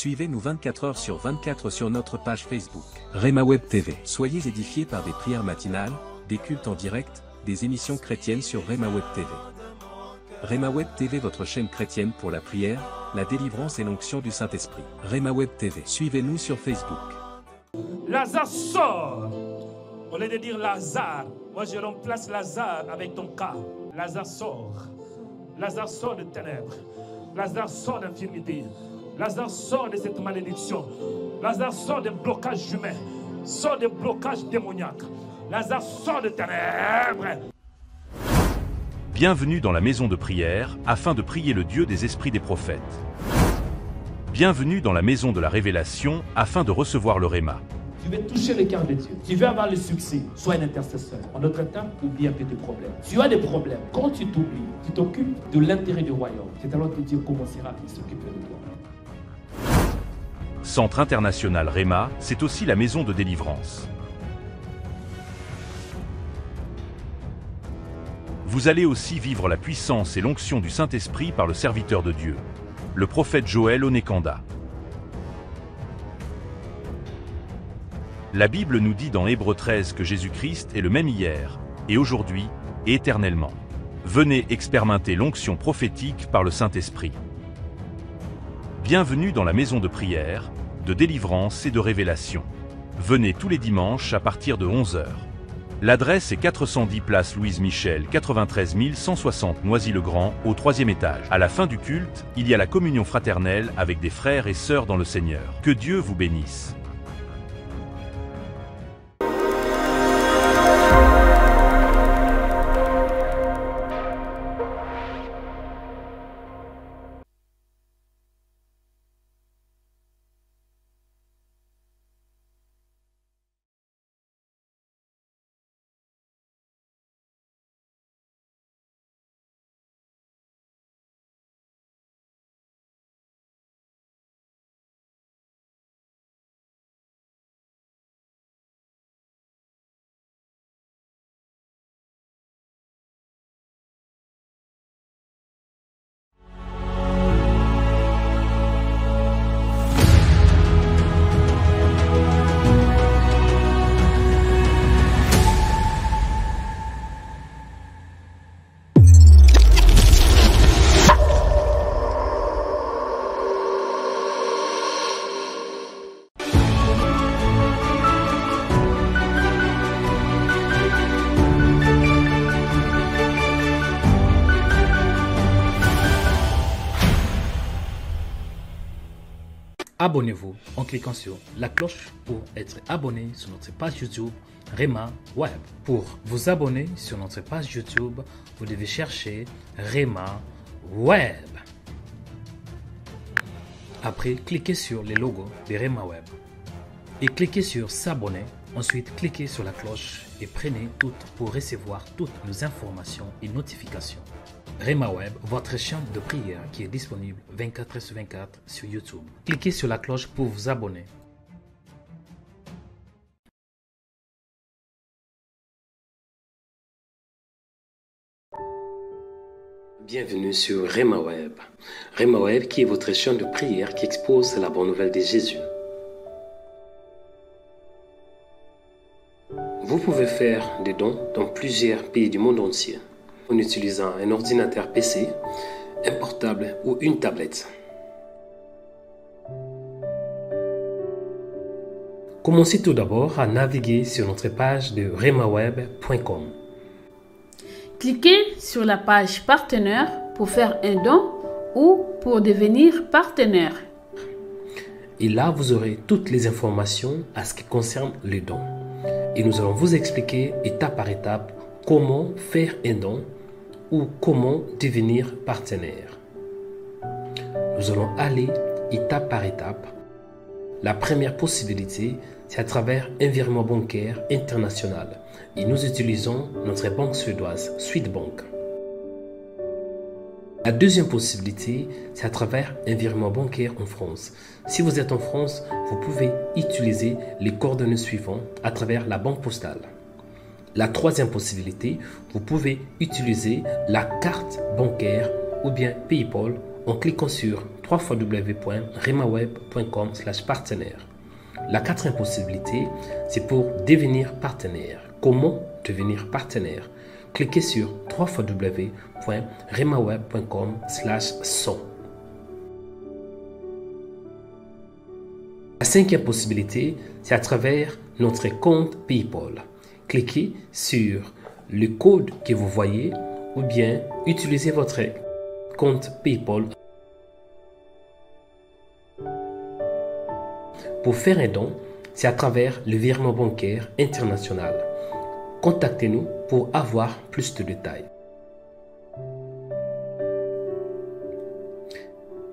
Suivez-nous 24 heures sur 24 sur notre page Facebook, Rema Web TV. Soyez édifiés par des prières matinales, des cultes en direct, des émissions chrétiennes sur Rema Web TV. Rema Web TV, votre chaîne chrétienne pour la prière, la délivrance et l'onction du Saint-Esprit. Rema Web TV. Suivez-nous sur Facebook. Lazare sort. Au lieu de dire Lazare, moi je remplace Lazare avec ton cas. Lazare sort. Lazare sort de ténèbres. Lazare sort d'infirmité. Lazare sort de cette malédiction. Lazare sort des blocages humains. Sort des blocages démoniaques. Lazare sort de ténèbres. Bienvenue dans la maison de prière, afin de prier le Dieu des esprits des prophètes. Bienvenue dans la maison de la révélation, afin de recevoir le Réma. Tu veux toucher le cœur de Dieu. Tu veux avoir le succès. Sois un intercesseur. En d'autres temps, oublie un peu tes problèmes. Tu as des problèmes. Quand tu t'oublies, tu t'occupes de l'intérêt du royaume. C'est alors que Dieu commencera à s'occuper de toi. Centre international Réma, c'est aussi la maison de délivrance. Vous allez aussi vivre la puissance et l'onction du Saint-Esprit par le serviteur de Dieu, le prophète Joël Onekanda. La Bible nous dit dans Hébreux 13 que Jésus-Christ est le même hier, et aujourd'hui, et éternellement. Venez expérimenter l'onction prophétique par le Saint-Esprit. Bienvenue dans la maison de prière, de délivrance et de révélation. Venez tous les dimanches à partir de 11 h. L'adresse est 410 place Louise Michel, 93 160 Noisy-le-Grand, au 3e étage. À la fin du culte, il y a la communion fraternelle avec des frères et sœurs dans le Seigneur. Que Dieu vous bénisse. Abonnez-vous en cliquant sur la cloche pour être abonné sur notre page YouTube Rema Web. Pour vous abonner sur notre page YouTube, vous devez chercher Rema Web. Après, cliquez sur le logo de Rema Web et cliquez sur s'abonner. Ensuite, cliquez sur la cloche et prenez toutes pour recevoir toutes nos informations et notifications. Rema Web, votre chaîne de prière qui est disponible 24h/24 sur YouTube. Cliquez sur la cloche pour vous abonner. Bienvenue sur Rema Web. Rema Web qui est votre chaîne de prière qui expose la bonne nouvelle de Jésus. Vous pouvez faire des dons dans plusieurs pays du monde entier en utilisant un ordinateur PC, un portable ou une tablette. Commencez tout d'abord à naviguer sur notre page de remaweb.com. Cliquez sur la page partenaire pour faire un don ou pour devenir partenaire. Et là, vous aurez toutes les informations à ce qui concerne les dons. Et nous allons vous expliquer étape par étape comment faire un don ou comment devenir partenaire. Nous allons aller étape par étape. La première possibilité, c'est à travers un virement bancaire international. Et nous utilisons notre banque suédoise, Swedbank. La deuxième possibilité, c'est à travers un virement bancaire en France. Si vous êtes en France, vous pouvez utiliser les coordonnées suivantes à travers la banque postale. La troisième possibilité, vous pouvez utiliser la carte bancaire ou bien PayPal en cliquant sur www.remaweb.com/partenaire. La quatrième possibilité, c'est pour devenir partenaire. Comment devenir partenaire? Cliquez sur www.remaweb.com/son. La cinquième possibilité, c'est à travers notre compte PayPal. Cliquez sur le code que vous voyez ou bien utilisez votre compte PayPal. Pour faire un don, c'est à travers le virement bancaire international. Contactez-nous pour avoir plus de détails.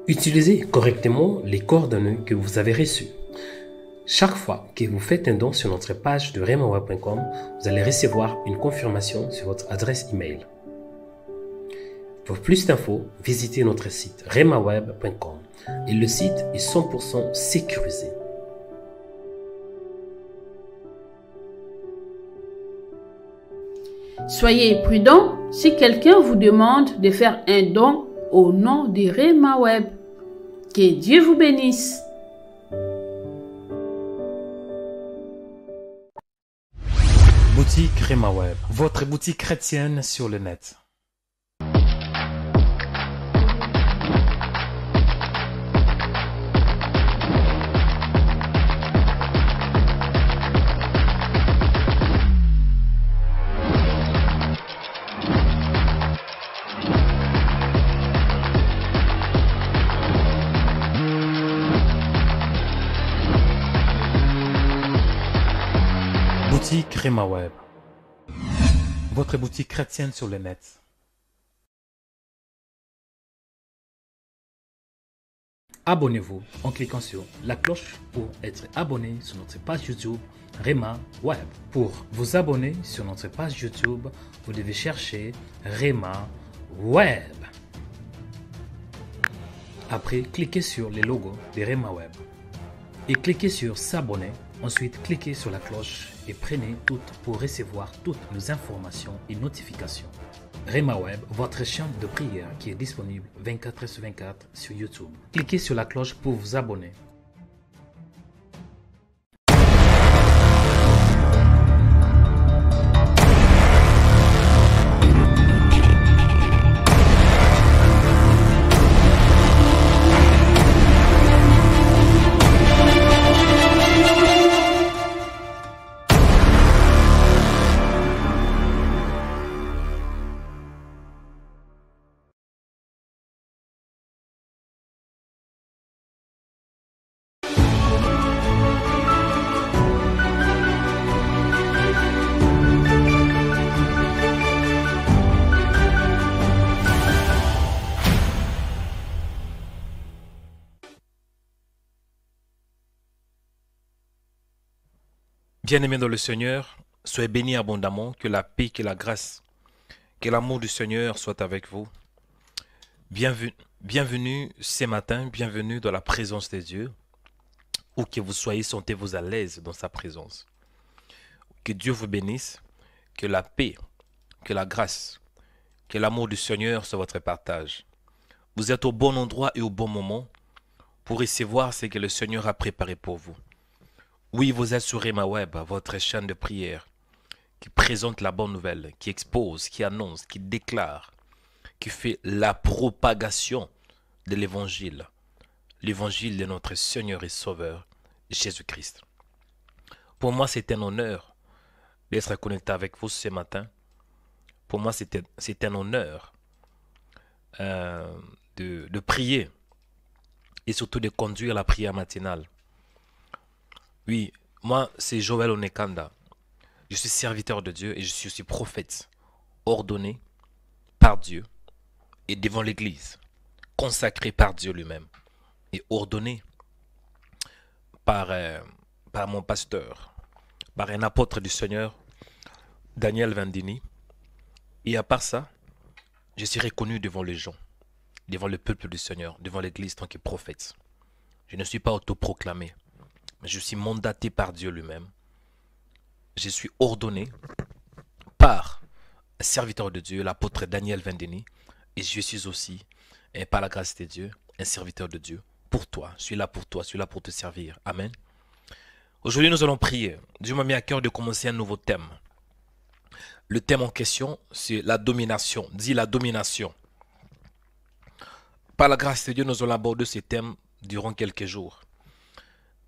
Utilisez correctement les coordonnées que vous avez reçues. Chaque fois que vous faites un don sur notre page de remaweb.com, vous allez recevoir une confirmation sur votre adresse email. Pour plus d'infos, visitez notre site remaweb.com et le site est 100% sécurisé. Soyez prudent si quelqu'un vous demande de faire un don au nom de Remaweb. Que Dieu vous bénisse. Boutique Remaweb, votre boutique chrétienne sur le net. Boutique Remaweb, votre boutique chrétienne sur le net. Abonnez-vous en cliquant sur la cloche pour être abonné sur notre page YouTube Remaweb. Pour vous abonner sur notre page YouTube, vous devez chercher Remaweb. Après, cliquez sur le logo de Remaweb et cliquez sur s'abonner. Ensuite, cliquez sur la cloche et prenez toutes pour recevoir toutes nos informations et notifications. Remaweb, votre chaîne de prière qui est disponible 24h/24 sur YouTube. Cliquez sur la cloche pour vous abonner. Bien-aimés dans le Seigneur, soyez bénis abondamment, que la paix, que la grâce, que l'amour du Seigneur soit avec vous. Bienvenue ce matin, bienvenue dans la présence de Dieu, où que vous soyez, sentez-vous à l'aise dans sa présence. Que Dieu vous bénisse, que la paix, que la grâce, que l'amour du Seigneur soit votre partage. Vous êtes au bon endroit et au bon moment pour recevoir ce que le Seigneur a préparé pour vous. Oui, vous êtes sur Remaweb, votre chaîne de prière, qui présente la bonne nouvelle, qui expose, qui annonce, qui déclare, qui fait la propagation de l'évangile de notre Seigneur et Sauveur, Jésus-Christ. Pour moi, c'est un honneur d'être connecté avec vous ce matin. Pour moi, c'est un honneur de prier et surtout de conduire la prière matinale. Oui, moi, c'est Joël Onekanda. Je suis serviteur de Dieu et je suis aussi prophète, ordonné par Dieu et devant l'Église, consacré par Dieu lui-même et ordonné par mon pasteur, par un apôtre du Seigneur, Daniel Vendini. Et à part ça, je suis reconnu devant les gens, devant le peuple du Seigneur, devant l'Église en tant que prophète. Je ne suis pas autoproclamé. Je suis mandaté par Dieu lui-même. Je suis ordonné par un serviteur de Dieu, l'apôtre Daniel Vendini. Et je suis aussi, par la grâce de Dieu, un serviteur de Dieu. Pour toi, je suis là pour toi, je suis là pour te servir. Amen. Aujourd'hui, nous allons prier. Dieu m'a mis à cœur de commencer un nouveau thème. Le thème en question, c'est la domination. Dis la domination. Par la grâce de Dieu, nous allons aborder ce thème durant quelques jours.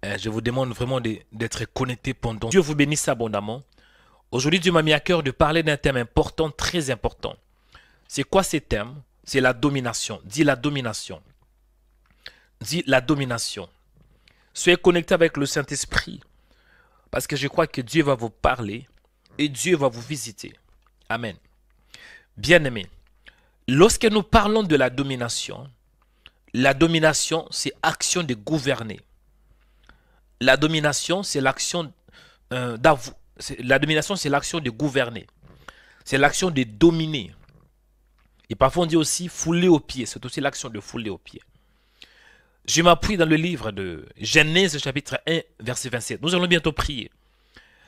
Je vous demande vraiment d'être connectés pendant. Dieu vous bénisse abondamment. Aujourd'hui, Dieu m'a mis à cœur de parler d'un thème important, très important. C'est quoi ce thème? C'est la domination. Dis la domination. Dis la domination. Soyez connectés avec le Saint-Esprit. Parce que je crois que Dieu va vous parler et Dieu va vous visiter. Amen. Bien-aimés, lorsque nous parlons de la domination, c'est action de gouverner. La domination, c'est l'action c'est l'action de gouverner. C'est l'action de dominer. Et parfois on dit aussi fouler aux pieds. C'est aussi l'action de fouler aux pieds. Je m'appuie dans le livre de Genèse chapitre 1 verset 27. Nous allons bientôt prier.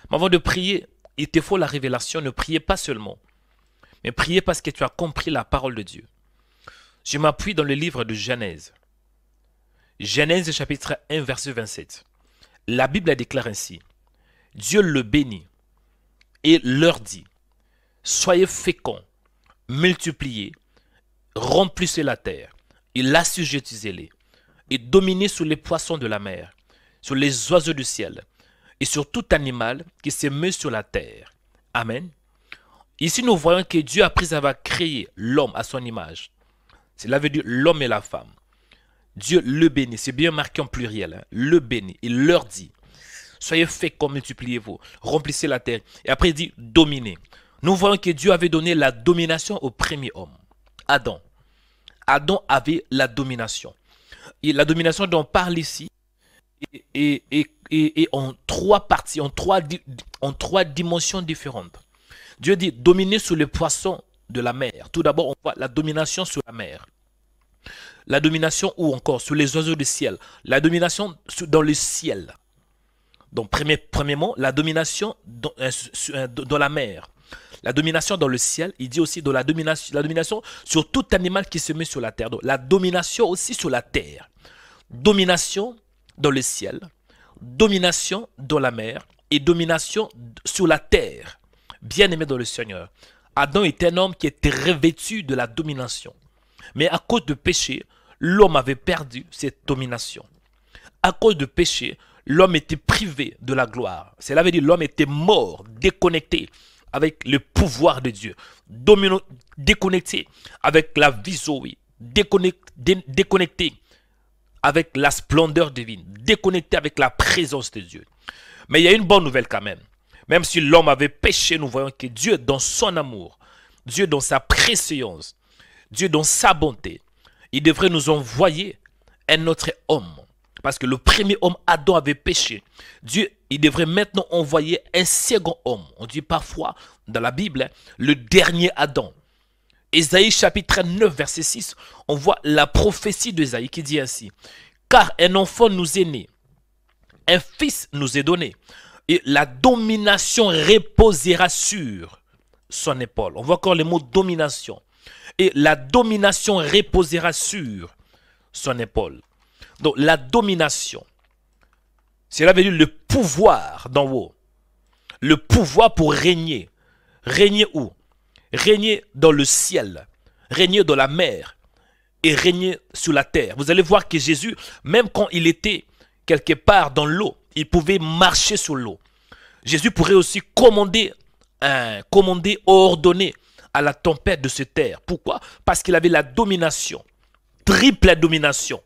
Mais avant de prier, il te faut la révélation. Ne priez pas seulement, mais priez parce que tu as compris la parole de Dieu. Je m'appuie dans le livre de Genèse. Genèse chapitre 1 verset 27. La Bible déclare ainsi. Dieu le bénit et leur dit, soyez féconds, multipliez, remplissez la terre et l'assujettissez-les et dominez sur les poissons de la mer, sur les oiseaux du ciel et sur tout animal qui se meut sur la terre. Amen. Ici, nous voyons que Dieu, après avoir créé l'homme à son image, cela veut dire l'homme et la femme. Dieu le bénit, c'est bien marqué en pluriel, hein, le bénit, il leur dit, soyez féconds, multipliez-vous, remplissez la terre. Et après il dit, dominez. Nous voyons que Dieu avait donné la domination au premier homme, Adam. Adam avait la domination. Et la domination dont on parle ici est en trois parties, en trois dimensions différentes. Dieu dit, dominez sur les poissons de la mer. Tout d'abord, on voit la domination sur la mer. La domination ou encore sur les oiseaux du ciel. La domination dans le ciel. Donc, premièrement, la domination dans la mer. La domination dans le ciel, il dit aussi de la domination sur tout animal qui se met sur la terre. Donc, la domination aussi sur la terre. Domination dans le ciel, domination dans la mer et domination sur la terre. Bien-aimé dans le Seigneur, Adam était un homme qui était revêtu de la domination. Mais à cause du péché, l'homme avait perdu cette domination. À cause du péché, l'homme était privé de la gloire. Cela veut dire l'homme était mort, déconnecté avec le pouvoir de Dieu. Déconnecté avec la vision, déconnecté avec la splendeur divine, déconnecté avec la présence de Dieu. Mais il y a une bonne nouvelle quand même. Même si l'homme avait péché, nous voyons que Dieu, dans son amour, Dieu dans sa préséance, Dieu dans sa bonté, il devrait nous envoyer un autre homme. Parce que le premier homme, Adam, avait péché. Dieu, il devrait maintenant envoyer un second homme. On dit parfois dans la Bible, le dernier Adam. Ésaïe chapitre 9, verset 6, on voit la prophétie d'Ésaïe qui dit ainsi. Car un enfant nous est né, un fils nous est donné, et la domination reposera sur son épaule. On voit encore le mot domination. Et la domination reposera sur son épaule. Donc la domination, cela veut dire le pouvoir d'en haut. Le pouvoir pour régner. Régner où? Régner dans le ciel, régner dans la mer et régner sur la terre. Vous allez voir que Jésus, même quand il était quelque part dans l'eau, il pouvait marcher sur l'eau. Jésus pourrait aussi commander, ordonner à la tempête de se taire. Pourquoi? Parce qu'il avait la domination, triple domination.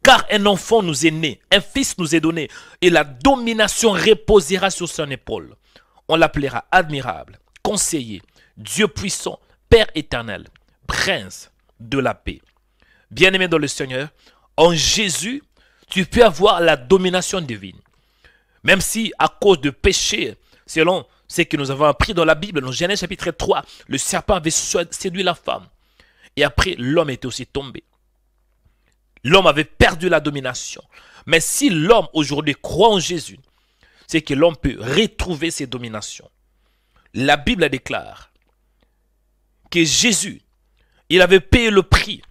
Car un enfant nous est né, un fils nous est donné, et la domination reposera sur son épaule. On l'appellera admirable, conseiller, Dieu puissant, Père éternel, prince de la paix. Bien-aimé dans le Seigneur, en Jésus, tu peux avoir la domination divine. Même si à cause de péché, selon ce que nous avons appris dans la Bible, dans Genèse chapitre 3, le serpent avait séduit la femme. Et après, l'homme était aussi tombé. L'homme avait perdu la domination. Mais si l'homme aujourd'hui croit en Jésus, c'est que l'homme peut retrouver ses dominations. La Bible déclare que Jésus, il avait payé le prix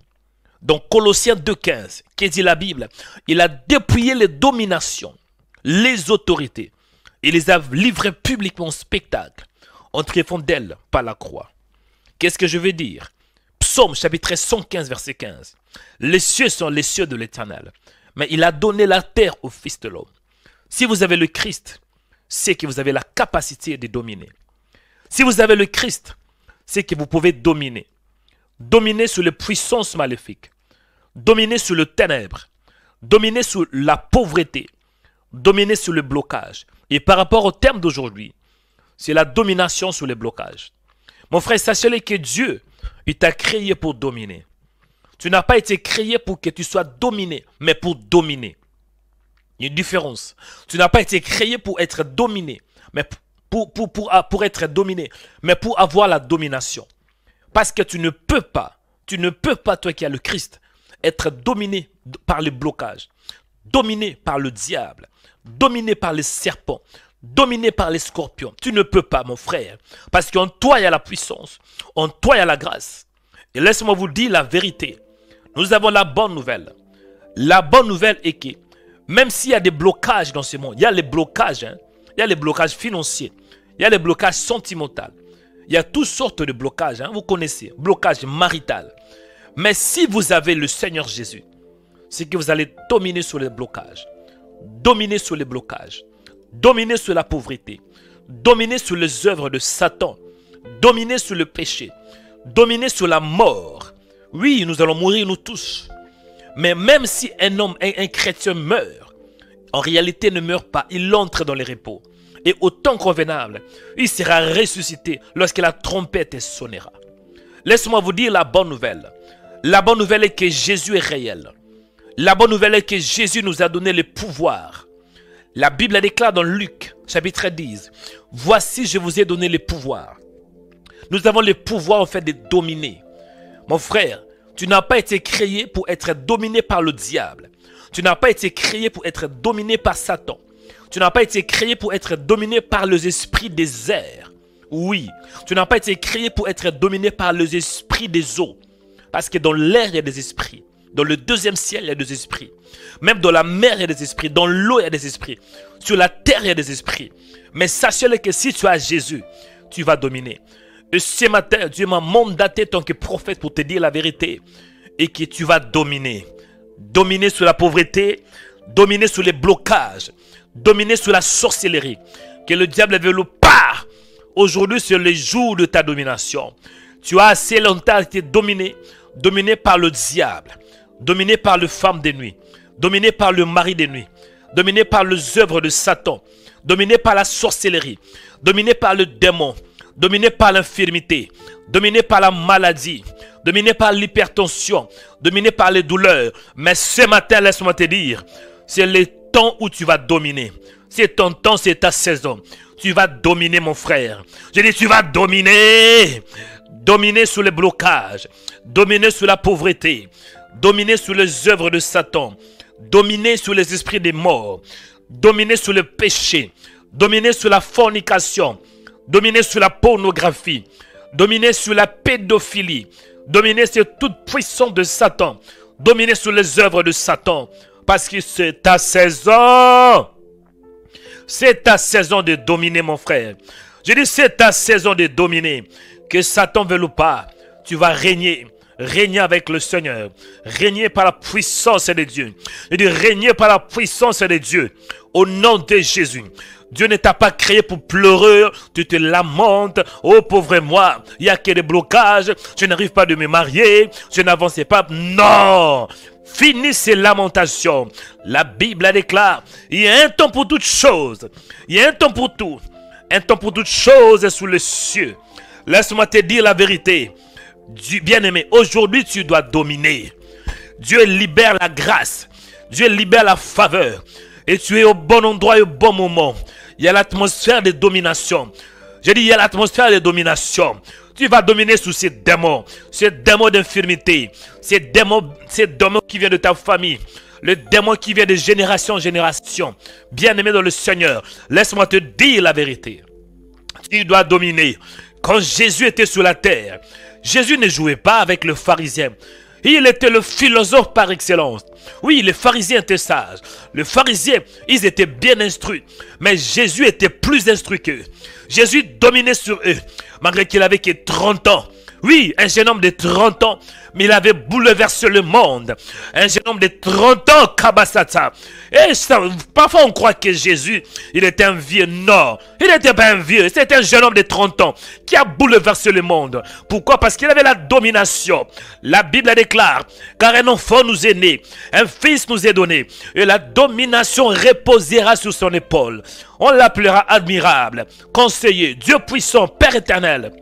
Dans Colossiens 2,15, qui dit la Bible, il a dépouillé les dominations, les autorités. Il les a livrées publiquement au spectacle, en triomphant d'elles par la croix. Qu'est-ce que je veux dire? Psaume chapitre 115, verset 15. Les cieux sont les cieux de l'Éternel, mais il a donné la terre au Fils de l'homme. Si vous avez le Christ, c'est que vous avez la capacité de dominer. Si vous avez le Christ, c'est que vous pouvez dominer. Dominer sur les puissances maléfiques. Dominer sur le ténèbre. Dominer sur la pauvreté. Dominer sur le blocage. Et par rapport au terme d'aujourd'hui, c'est la domination sur les blocages. Mon frère, sachez-le que Dieu, il t'a créé pour dominer. Tu n'as pas été créé pour que tu sois dominé, mais pour dominer. Il y a une différence. Tu n'as pas été créé pour être dominé, mais pour être dominé, mais pour avoir la domination. Parce que tu ne peux pas, toi qui as le Christ, être dominé par les blocages, dominé par le diable, dominé par les serpents, dominé par les scorpions. Tu ne peux pas, mon frère, parce qu'en toi, il y a la puissance, en toi, il y a la grâce. Et laisse-moi vous dire la vérité. Nous avons la bonne nouvelle. La bonne nouvelle est que, même s'il y a des blocages dans ce monde, il y a les blocages, il y a les blocages financiers, il y a les blocages sentimentaux, il y a toutes sortes de blocages, vous connaissez, blocage marital. Mais si vous avez le Seigneur Jésus, c'est que vous allez dominer sur les blocages, dominer sur les blocages, dominer sur la pauvreté, dominer sur les œuvres de Satan, dominer sur le péché, dominer sur la mort. Oui, nous allons mourir nous tous. Mais même si un homme, un chrétien meurt, en réalité ne meurt pas, il entre dans les repos. Et au temps convenable, il sera ressuscité lorsque la trompette sonnera. Laisse-moi vous dire la bonne nouvelle. La bonne nouvelle est que Jésus est réel. La bonne nouvelle est que Jésus nous a donné le pouvoir. La Bible déclare dans Luc, chapitre 10, « Voici, je vous ai donné le pouvoir. » Nous avons le pouvoir en fait de dominer. Mon frère, tu n'as pas été créé pour être dominé par le diable. Tu n'as pas été créé pour être dominé par Satan. Tu n'as pas été créé pour être dominé par les esprits des airs. Oui, tu n'as pas été créé pour être dominé par les esprits des eaux. Parce que dans l'air, il y a des esprits. Dans le deuxième ciel, il y a des esprits. Même dans la mer, il y a des esprits. Dans l'eau, il y a des esprits. Sur la terre, il y a des esprits. Mais sachez-le que si tu as Jésus, tu vas dominer. Et ce matin, Dieu m'a mandaté en tant que prophète pour te dire la vérité. Et que tu vas dominer. Dominer sur la pauvreté. Dominer sur les blocages. Dominer sur la sorcellerie. Que le diable ne veut pas. Aujourd'hui, c'est le jour de ta domination. Tu as assez longtemps été dominé. Dominé par le diable. Dominé par les femmes de nuit. Dominé par le mari de nuit. Dominé par les œuvres de Satan. Dominé par la sorcellerie. Dominé par le démon. Dominé par l'infirmité. Dominé par la maladie. Dominé par l'hypertension. Dominé par les douleurs. Mais ce matin, laisse-moi te dire, c'est le temps où tu vas dominer. C'est ton temps, c'est ta saison. Tu vas dominer, mon frère. Je dis, tu vas dominer. Dominer sur les blocages. Dominer sur la pauvreté. Dominer sur les œuvres de Satan. Dominer sur les esprits des morts. Dominer sur le péché. Dominer sur la fornication. Dominer sur la pornographie. Dominer sur la pédophilie. Dominer sur toute puissance de Satan. Dominer sur les œuvres de Satan. Parce que c'est ta saison. C'est ta saison de dominer, mon frère. Je dis, c'est ta saison de dominer. Que Satan veuille ou pas, tu vas régner. Régner avec le Seigneur. Régner par la puissance de Dieu. Je dis, régner par la puissance de Dieu. Au nom de Jésus. Dieu ne t'a pas créé pour pleurer. Tu te lamentes. Oh pauvre moi. Il n'y a que des blocages. Je n'arrive pas de me marier. Je n'avance pas. Non. Finis ces lamentations. La Bible déclare, il y a un temps pour toutes choses. Il y a un temps pour tout. Un temps pour toutes choses sous les cieux. Laisse-moi te dire la vérité. Bien-aimé, aujourd'hui tu dois dominer. Dieu libère la grâce. Dieu libère la faveur. Et tu es au bon endroit et au bon moment. Il y a l'atmosphère de domination. J'ai dit, il y a l'atmosphère de domination. Tu vas dominer sous ces démons d'infirmité, ces démons qui viennent de ta famille, le démon qui vient de génération en génération. Bien-aimé dans le Seigneur, laisse-moi te dire la vérité. Tu dois dominer. Quand Jésus était sur la terre, Jésus ne jouait pas avec le pharisien. Il était le philosophe par excellence. Oui, les pharisiens étaient sages. Les pharisiens, ils étaient bien instruits. Mais Jésus était plus instruit qu'eux. Jésus dominait sur eux, malgré qu'il avait que 30 ans. Oui, un jeune homme de 30 ans, mais il avait bouleversé le monde. Un jeune homme de 30 ans, Kabasata. Et ça, parfois on croit que Jésus, il était un vieux. Non, il n'était pas un vieux. C'était un jeune homme de 30 ans qui a bouleversé le monde. Pourquoi? Parce qu'il avait la domination. La Bible déclare, car un enfant nous est né, un fils nous est donné, et la domination reposera sur son épaule. On l'appellera admirable, conseiller, Dieu puissant, Père éternel.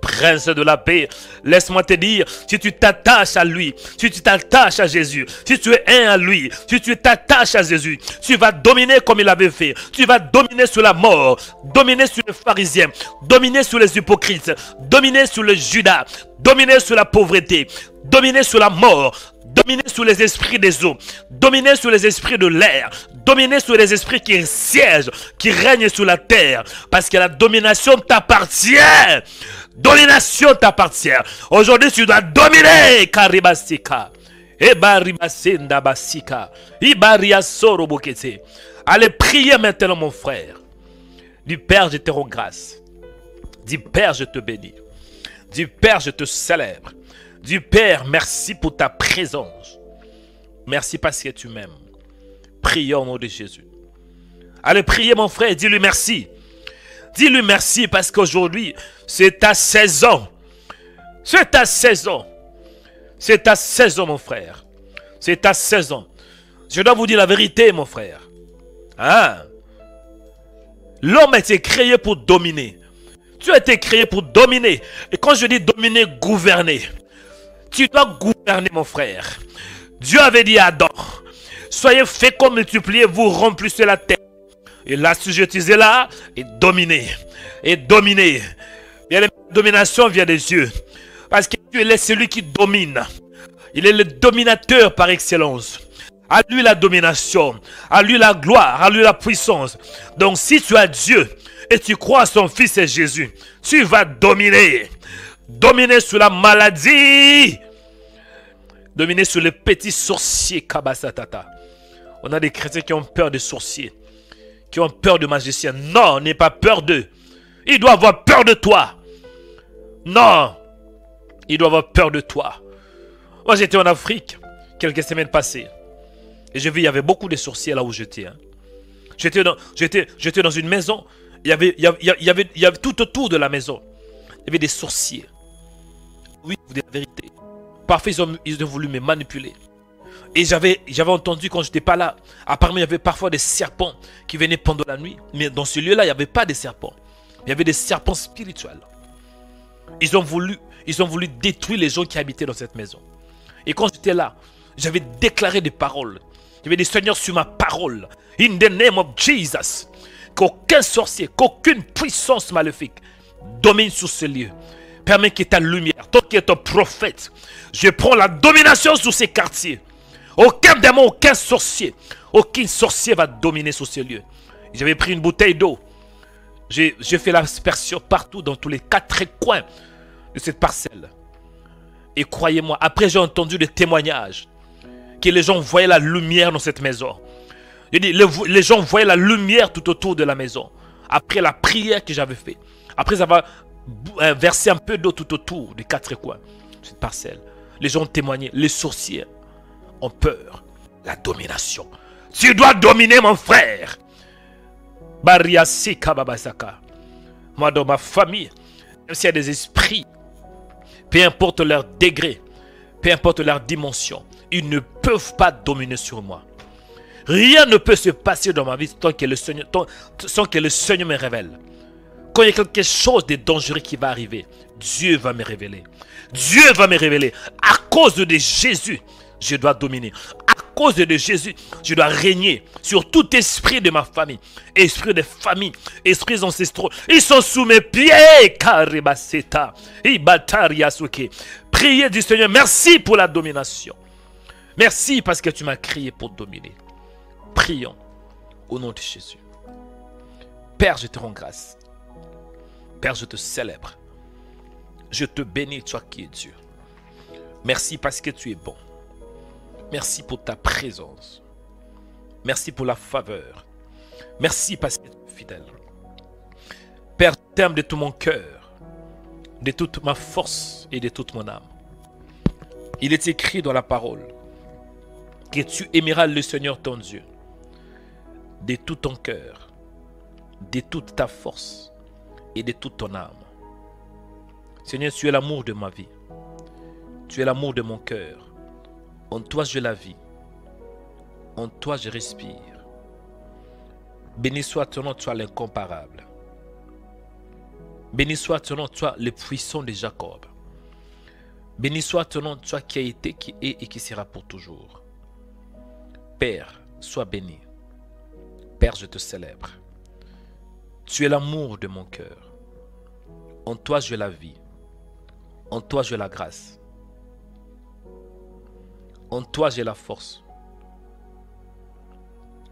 Prince de la paix, laisse-moi te dire, si tu t'attaches à lui, si tu t'attaches à Jésus, si tu es un à lui, si tu t'attaches à Jésus, tu vas dominer comme il avait fait. Tu vas dominer sur la mort, dominer sur les pharisiens, dominer sur les hypocrites, dominer sur le Judas, dominer sur la pauvreté, dominer sur la mort, dominer sur les esprits des eaux, dominer sur les esprits de l'air, dominer sur les esprits qui siègent, qui règnent sur la terre, parce que la domination t'appartient. Domination t'appartient. Aujourd'hui, tu dois dominer. Karibasika. Ebarimasenda basika. Ibariasoro bokete. Allez prier maintenant, mon frère. Du Père, je te rends grâce. Du Père, je te bénis. Du Père, je te célèbre. Du Père, merci pour ta présence. Merci parce que tu m'aimes. Prions au nom de Jésus. Allez prier, mon frère. Dis-lui merci. Dis-lui merci parce qu'aujourd'hui, c'est ta saison. C'est ta saison. C'est ta saison, mon frère. C'est ta saison. Je dois vous dire la vérité, mon frère. Hein? L'homme a été créé pour dominer. Tu as été créé pour dominer. Et quand je dis dominer, gouverner. Tu dois gouverner, mon frère. Dieu avait dit à Adam, soyez féconds, multipliez-vous, remplissez la terre. Et l'assujettisez-la et dominez. Et dominez. Et la domination vient des yeux. Parce que Dieu est celui qui domine. Il est le dominateur par excellence. À lui la domination. À lui la gloire. À lui la puissance. Donc si tu as Dieu et tu crois à son fils et Jésus, tu vas dominer. Dominer sur la maladie. Dominer sur les petits sorciers. Kabasatata. On a des chrétiens qui ont peur des sorciers. Qui ont peur de magiciens. Non, n'aie pas peur d'eux. Il doit avoir peur de toi. Non. Il doit avoir peur de toi. Moi, j'étais en Afrique quelques semaines passées. Et j'ai vu, il y avait beaucoup de sorciers là où j'étais. Hein. J'étais dans une maison. Il y avait tout autour de la maison. Il y avait des sorciers. Oui, je vous dis la vérité. Parfois, ils ont voulu me manipuler. Et j'avais entendu quand je n'étais pas là. Apparemment, il y avait parfois des serpents qui venaient pendant la nuit. Mais dans ce lieu-là, il n'y avait pas de serpents. Il y avait des serpents spirituels. Ils ont voulu détruire les gens qui habitaient dans cette maison. Et quand j'étais là, j'avais déclaré des paroles. Il y avait des seigneurs sur ma parole. In the name of Jesus. Qu'aucun sorcier, qu'aucune puissance maléfique domine sur ce lieu. Permets que ta lumière, toi qui es un prophète, je prends la domination sur ces quartiers. Aucun démon, aucun sorcier va dominer sur ce lieu. J'avais pris une bouteille d'eau. J'ai fait l'aspersion partout dans tous les 4 coins de cette parcelle. Et croyez-moi, après j'ai entendu des témoignages que les gens voyaient la lumière dans cette maison. Je dis, les gens voyaient la lumière tout autour de la maison. Après la prière que j'avais faite. Après avoir versé un peu d'eau tout autour des 4 coins de cette parcelle. Les gens témoignaient. Les sorciers ont peur. La domination. Tu dois dominer, mon frère. Bariasika babasaka. Moi, dans ma famille, même s'il y a des esprits, peu importe leur degré, peu importe leur dimension, ils ne peuvent pas dominer sur moi. Rien ne peut se passer dans ma vie sans que le Seigneur me révèle. Quand il y a quelque chose de dangereux qui va arriver, Dieu va me révéler. Dieu va me révéler. À cause de Jésus, je dois dominer. À cause de Jésus, je dois régner sur tout esprit de ma famille. Esprit de famille, esprits ancestraux. Ils sont sous mes pieds. Priez du Seigneur. Merci pour la domination. Merci parce que tu m'as créé pour dominer. Prions au nom de Jésus. Père, je te rends grâce. Père, je te célèbre. Je te bénis, toi qui es Dieu. Merci parce que tu es bon. Merci pour ta présence. Merci pour la faveur. Merci parce que tu es fidèle. Père, je t'aime de tout mon cœur, de toute ma force et de toute mon âme. Il est écrit dans la parole que tu aimeras le Seigneur ton Dieu de tout ton cœur, de toute ta force et de toute ton âme. Seigneur, tu es l'amour de ma vie. Tu es l'amour de mon cœur. En toi, je la vis. En toi, je respire. Béni soit ton nom, toi l'incomparable. Béni soit ton nom, toi le puissant de Jacob. Béni soit ton nom, toi qui a été, qui est et qui sera pour toujours. Père, sois béni. Père, je te célèbre. Tu es l'amour de mon cœur. En toi, je la vis. En toi, j'ai la grâce. En toi, j'ai la force.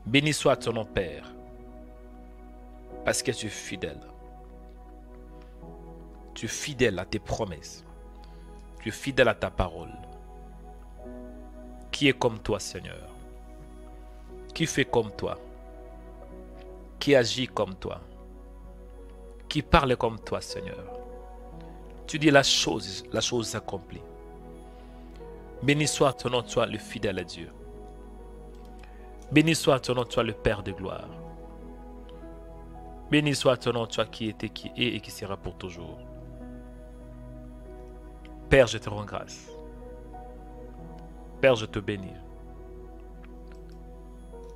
Béni soit ton nom, Père, parce que tu es fidèle. Tu es fidèle à tes promesses. Tu es fidèle à ta parole. Qui est comme toi, Seigneur? Qui fait comme toi? Qui agit comme toi? Qui parle comme toi, Seigneur? Tu dis la chose s'accomplit. Béni soit ton nom, toi le fidèle à Dieu. Béni soit ton nom, toi le Père de gloire. Béni soit ton nom, toi qui était, qui est et qui sera pour toujours. Père, je te rends grâce. Père, je te bénis.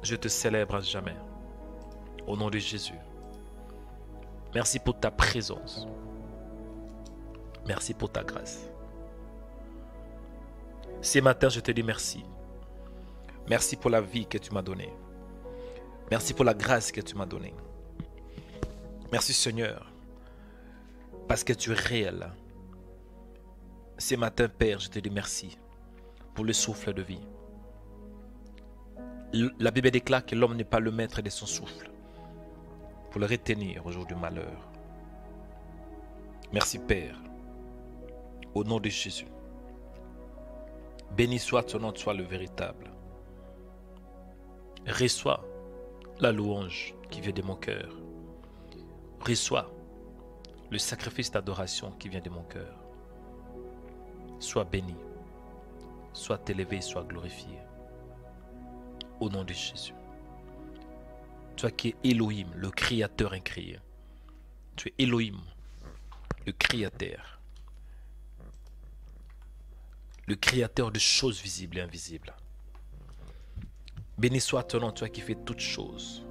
Je te célèbre à jamais. Au nom de Jésus. Merci pour ta présence. Merci pour ta grâce. Ce matin, je te dis merci. Merci pour la vie que tu m'as donnée. Merci pour la grâce que tu m'as donnée. Merci Seigneur, parce que tu es réel. Ce matin, Père, je te dis merci pour le souffle de vie. La Bible déclare que l'homme n'est pas le maître de son souffle pour le retenir au jour du malheur. Merci Père, au nom de Jésus. Béni soit ton nom, toi le véritable. Reçois la louange qui vient de mon cœur. Reçois le sacrifice d'adoration qui vient de mon cœur. Sois béni, sois élevé, sois glorifié. Au nom de Jésus. Toi qui es Elohim, le Créateur incréé. Tu es Elohim, le Créateur. Le Créateur de choses visibles et invisibles. Béni soit ton nom, toi qui fais toutes choses.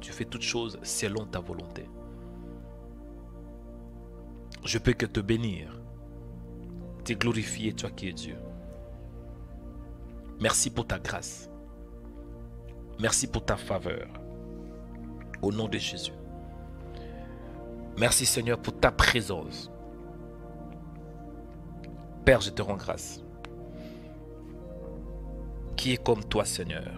Tu fais toutes choses selon ta volonté. Je peux que te bénir, te glorifier, toi qui es Dieu. Merci pour ta grâce. Merci pour ta faveur. Au nom de Jésus. Merci Seigneur pour ta présence. Père, je te rends grâce. Qui est comme toi, Seigneur?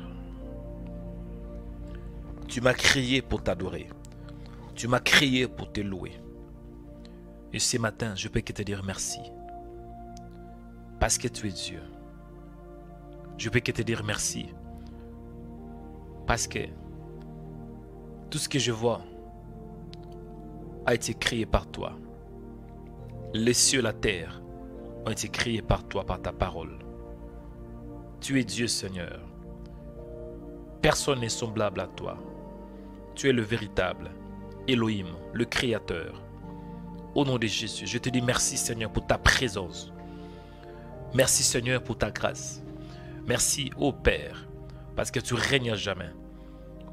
Tu m'as créé pour t'adorer. Tu m'as créé pour te louer. Et ce matin, je peux que te dire merci. Parce que tu es Dieu. Je peux que te dire merci. Parce que tout ce que je vois a été créé par toi. Les cieux, la terre ont été créés par toi, par ta parole. Tu es Dieu, Seigneur. Personne n'est semblable à toi. Tu es le véritable Elohim, le Créateur. Au nom de Jésus, je te dis merci, Seigneur, pour ta présence. Merci, Seigneur, pour ta grâce. Merci, ô Père, parce que tu règnes à jamais.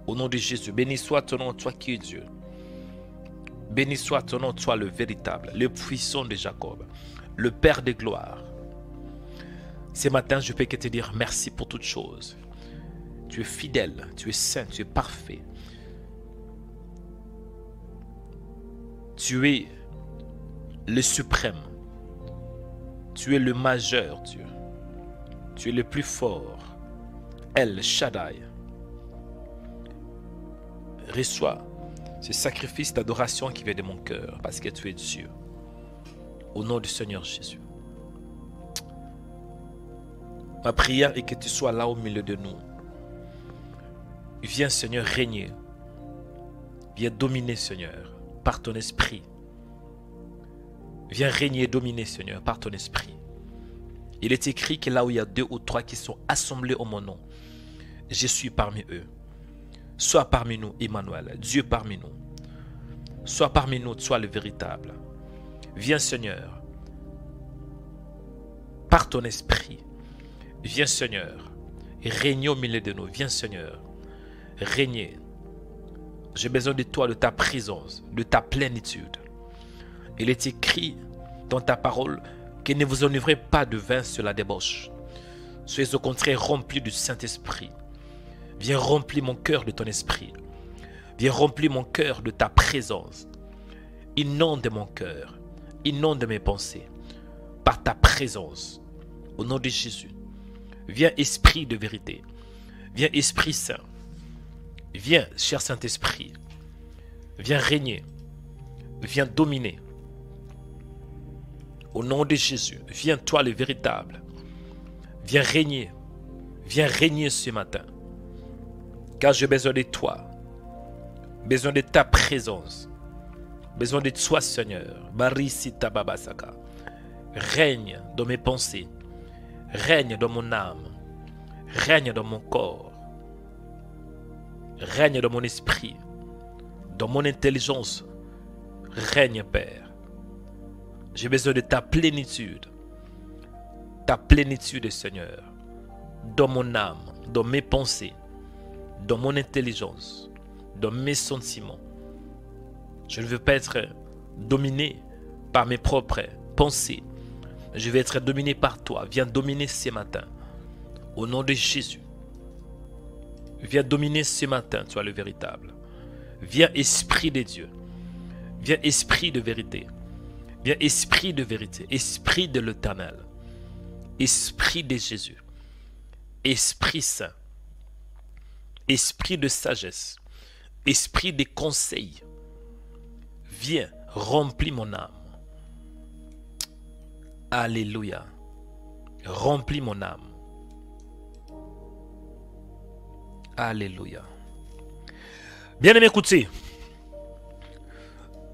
Au nom de Jésus, béni soit ton nom, toi qui es Dieu. Béni soit ton nom, toi le véritable, le puissant de Jacob, le Père de gloire. Ce matin, je peux que te dire merci pour toutes choses. Tu es fidèle, tu es saint, tu es parfait. Tu es le suprême. Tu es le majeur, Dieu. Tu es le plus fort. El Shaddai. Reçois ce sacrifice d'adoration qui vient de mon cœur parce que tu es Dieu. Au nom du Seigneur Jésus. Ma prière est que tu sois là au milieu de nous. Viens, Seigneur, régner. Viens dominer, Seigneur, par ton esprit. Viens régner et dominer, Seigneur, par ton esprit. Il est écrit que là où il y a 2 ou 3 qui sont assemblés au mon nom, je suis parmi eux. Sois parmi nous, Emmanuel, Dieu parmi nous. Sois parmi nous, sois le véritable. Viens, Seigneur, par ton esprit. Viens, Seigneur, régner au milieu de nous. Viens, Seigneur, régner. J'ai besoin de toi, de ta présence, de ta plénitude. Il est écrit dans ta parole que ne vous enivrez pas de vin sur la débauche. Soyez au contraire remplis du Saint-Esprit. Viens remplir mon cœur de ton esprit. Viens remplir mon cœur de ta présence. Inonde mon cœur. Inonde mes pensées. Par ta présence. Au nom de Jésus. Viens Esprit de vérité. Viens Esprit Saint. Viens, cher Saint-Esprit. Viens régner. Viens dominer. Au nom de Jésus. Viens toi le véritable. Viens régner. Viens régner ce matin. Car j'ai besoin de toi. Besoin de ta présence. Besoin de toi, Seigneur. Barisita babasaka. Règne dans mes pensées. Règne dans mon âme. Règne dans mon corps. Règne dans mon esprit. Dans mon intelligence. Règne, Père. J'ai besoin de ta plénitude. Ta plénitude, Seigneur. Dans mon âme. Dans mes pensées. Dans mon intelligence. Dans mes sentiments. Je ne veux pas être dominé par mes propres pensées. Je vais être dominé par toi. Viens dominer ce matin. Au nom de Jésus. Viens dominer ce matin, toi le véritable. Viens Esprit de Dieu. Viens Esprit de vérité. Viens Esprit de vérité. Esprit de l'Éternel. Esprit de Jésus. Esprit Saint. Esprit de sagesse. Esprit de conseil. Viens, remplis mon âme. Alléluia. Remplis mon âme. Alléluia. Bien-aimés, écoutez.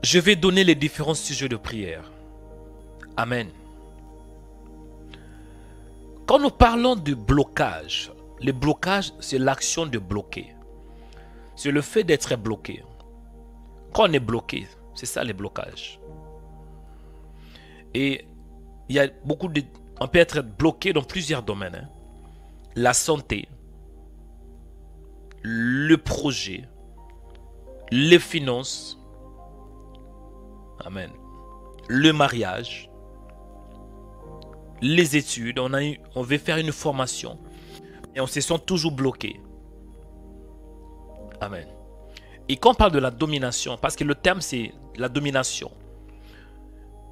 Je vais donner les différents sujets de prière. Amen. Quand nous parlons de blocage, le blocage, c'est l'action de bloquer. C'est le fait d'être bloqué. Quand on est bloqué, c'est ça les blocages. Et il y a beaucoup de... On peut être bloqué dans plusieurs domaines. Hein. La santé, le projet, les finances, amen, le mariage, les études. On veut faire une formation et on se sent toujours bloqué. Amen. Et quand on parle de la domination, parce que le terme c'est la domination.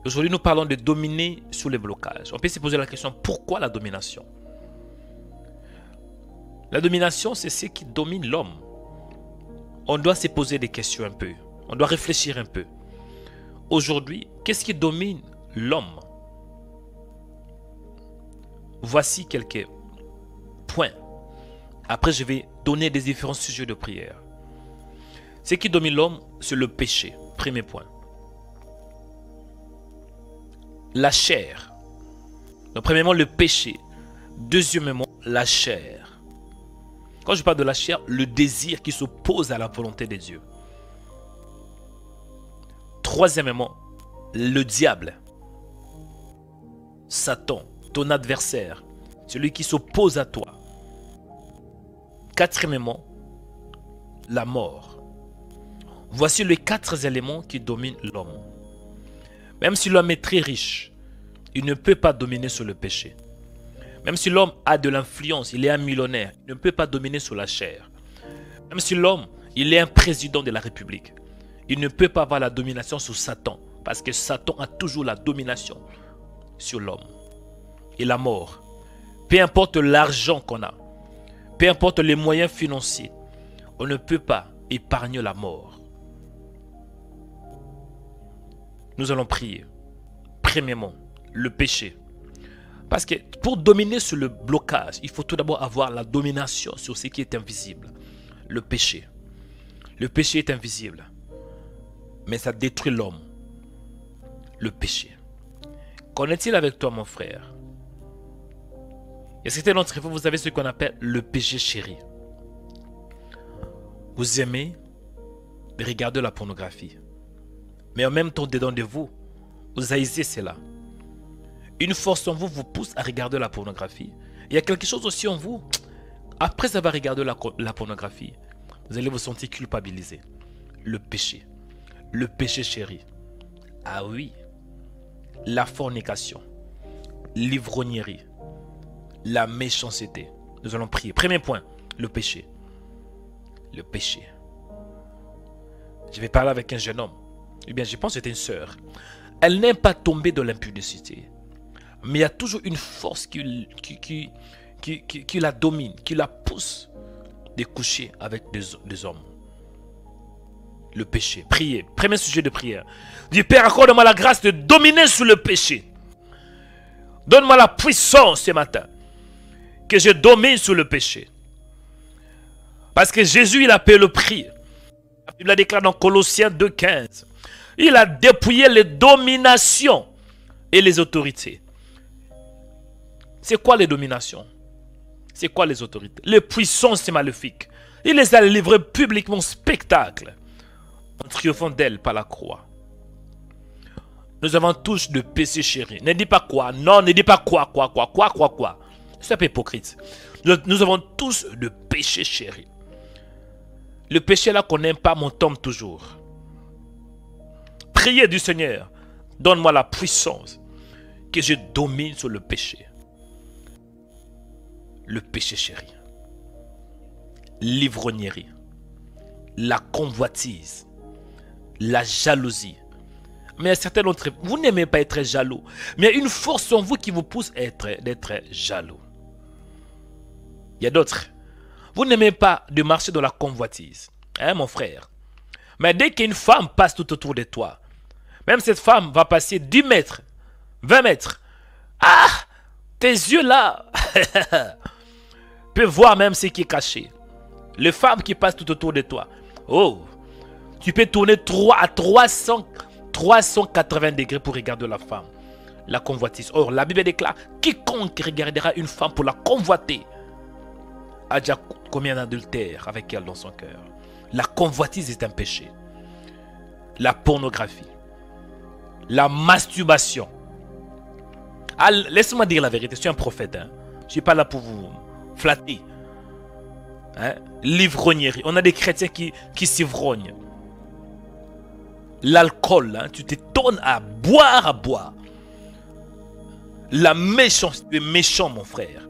Aujourd'hui, nous parlons de dominer sur les blocages. On peut se poser la question, pourquoi la domination? La domination, c'est ce qui domine l'homme. On doit se poser des questions un peu. On doit réfléchir un peu. Aujourd'hui, qu'est-ce qui domine l'homme? Voici quelques points. Après, je vais donner des différents sujets de prière. Ce qui domine l'homme, c'est le péché. Premier point. La chair. Donc, premièrement, le péché. Deuxièmement, la chair. Quand je parle de la chair, le désir qui s'oppose à la volonté de Dieu. Troisièmement, le diable. Satan, ton adversaire. Celui qui s'oppose à toi. Quatrièmement, la mort. Voici les 4 éléments qui dominent l'homme. Même si l'homme est très riche, il ne peut pas dominer sur le péché. Même si l'homme a de l'influence, il est un millionnaire, il ne peut pas dominer sur la chair. Même si l'homme, il est un président de la République, il ne peut pas avoir la domination sur Satan. Parce que Satan a toujours la domination sur l'homme. Et la mort. Peu importe l'argent qu'on a, peu importe les moyens financiers, on ne peut pas épargner la mort. Nous allons prier. Premièrement, le péché. Parce que pour dominer sur le blocage, il faut tout d'abord avoir la domination sur ce qui est invisible. Le péché. Le péché est invisible. Mais ça détruit l'homme. Le péché. Qu'en est-il avec toi, mon frère? Est-ce que d'entre vous, vous avez ce qu'on appelle le péché chéri? Vous aimez regarder la pornographie. Mais en même temps, dedans de vous, vous haïssez cela. Une force en vous vous pousse à regarder la pornographie. Il y a quelque chose aussi en vous. Après avoir regardé la pornographie, vous allez vous sentir culpabilisé. Le péché. Le péché chéri. Ah oui. La fornication. L'ivrognerie. La méchanceté. Nous allons prier. Premier point. Le péché. Le péché. Je vais parler avec un jeune homme. Eh bien, je pense que c'était une sœur. Elle n'est pas tombée dans l'impudicité. Mais il y a toujours une force qui la domine, qui la pousse de coucher avec des hommes. Le péché. Priez. Premier sujet de prière. Dis, Père, accorde-moi la grâce de dominer sur le péché. Donne-moi la puissance ce matin. Que je domine sur le péché. Parce que Jésus, il a payé le prix. Il l'a déclaré dans Colossiens 2,15. Il a dépouillé les dominations et les autorités. C'est quoi les dominations? C'est quoi les autorités? Les puissances maléfiques. Il les a livrées publiquement en spectacle, en triomphant d'elles par la croix. Nous avons tous de péchés chéris. Ne dis pas quoi. Non, ne dis pas quoi. C'est un peu hypocrite. Nous avons tous de péchés chéris. Le péché là qu'on n'aime pas, m'en tombe toujours. Priez du Seigneur. Donne-moi la puissance que je domine sur le péché. Le péché chéri. L'ivrognerie. La convoitise. La jalousie. Mais il y a certains d'entre vous, vous n'aimez pas être jaloux. Mais il y a une force en vous qui vous pousse d'être jaloux. Il y a d'autres. Vous n'aimez pas de marcher dans la convoitise. Hein, mon frère? Mais dès qu'une femme passe tout autour de toi, même cette femme va passer 10 mètres, 20 mètres. Ah! Tes yeux là peuvent voir même ce qui est caché. Les femmes qui passent tout autour de toi. Oh! Tu peux tourner 380 degrés pour regarder la femme. La convoitise. Or, la Bible déclare, quiconque regardera une femme pour la convoiter a déjà commis un adultère avec elle dans son cœur. La convoitise est un péché. La pornographie. La masturbation. Ah, laisse-moi dire la vérité, je suis un prophète. Hein. Je ne suis pas là pour vous flatter. Hein? L'ivrognerie. On a des chrétiens qui s'ivrognent. L'alcool, hein, tu t'étonnes à boire. La méchanceté, tu es méchant, mon frère.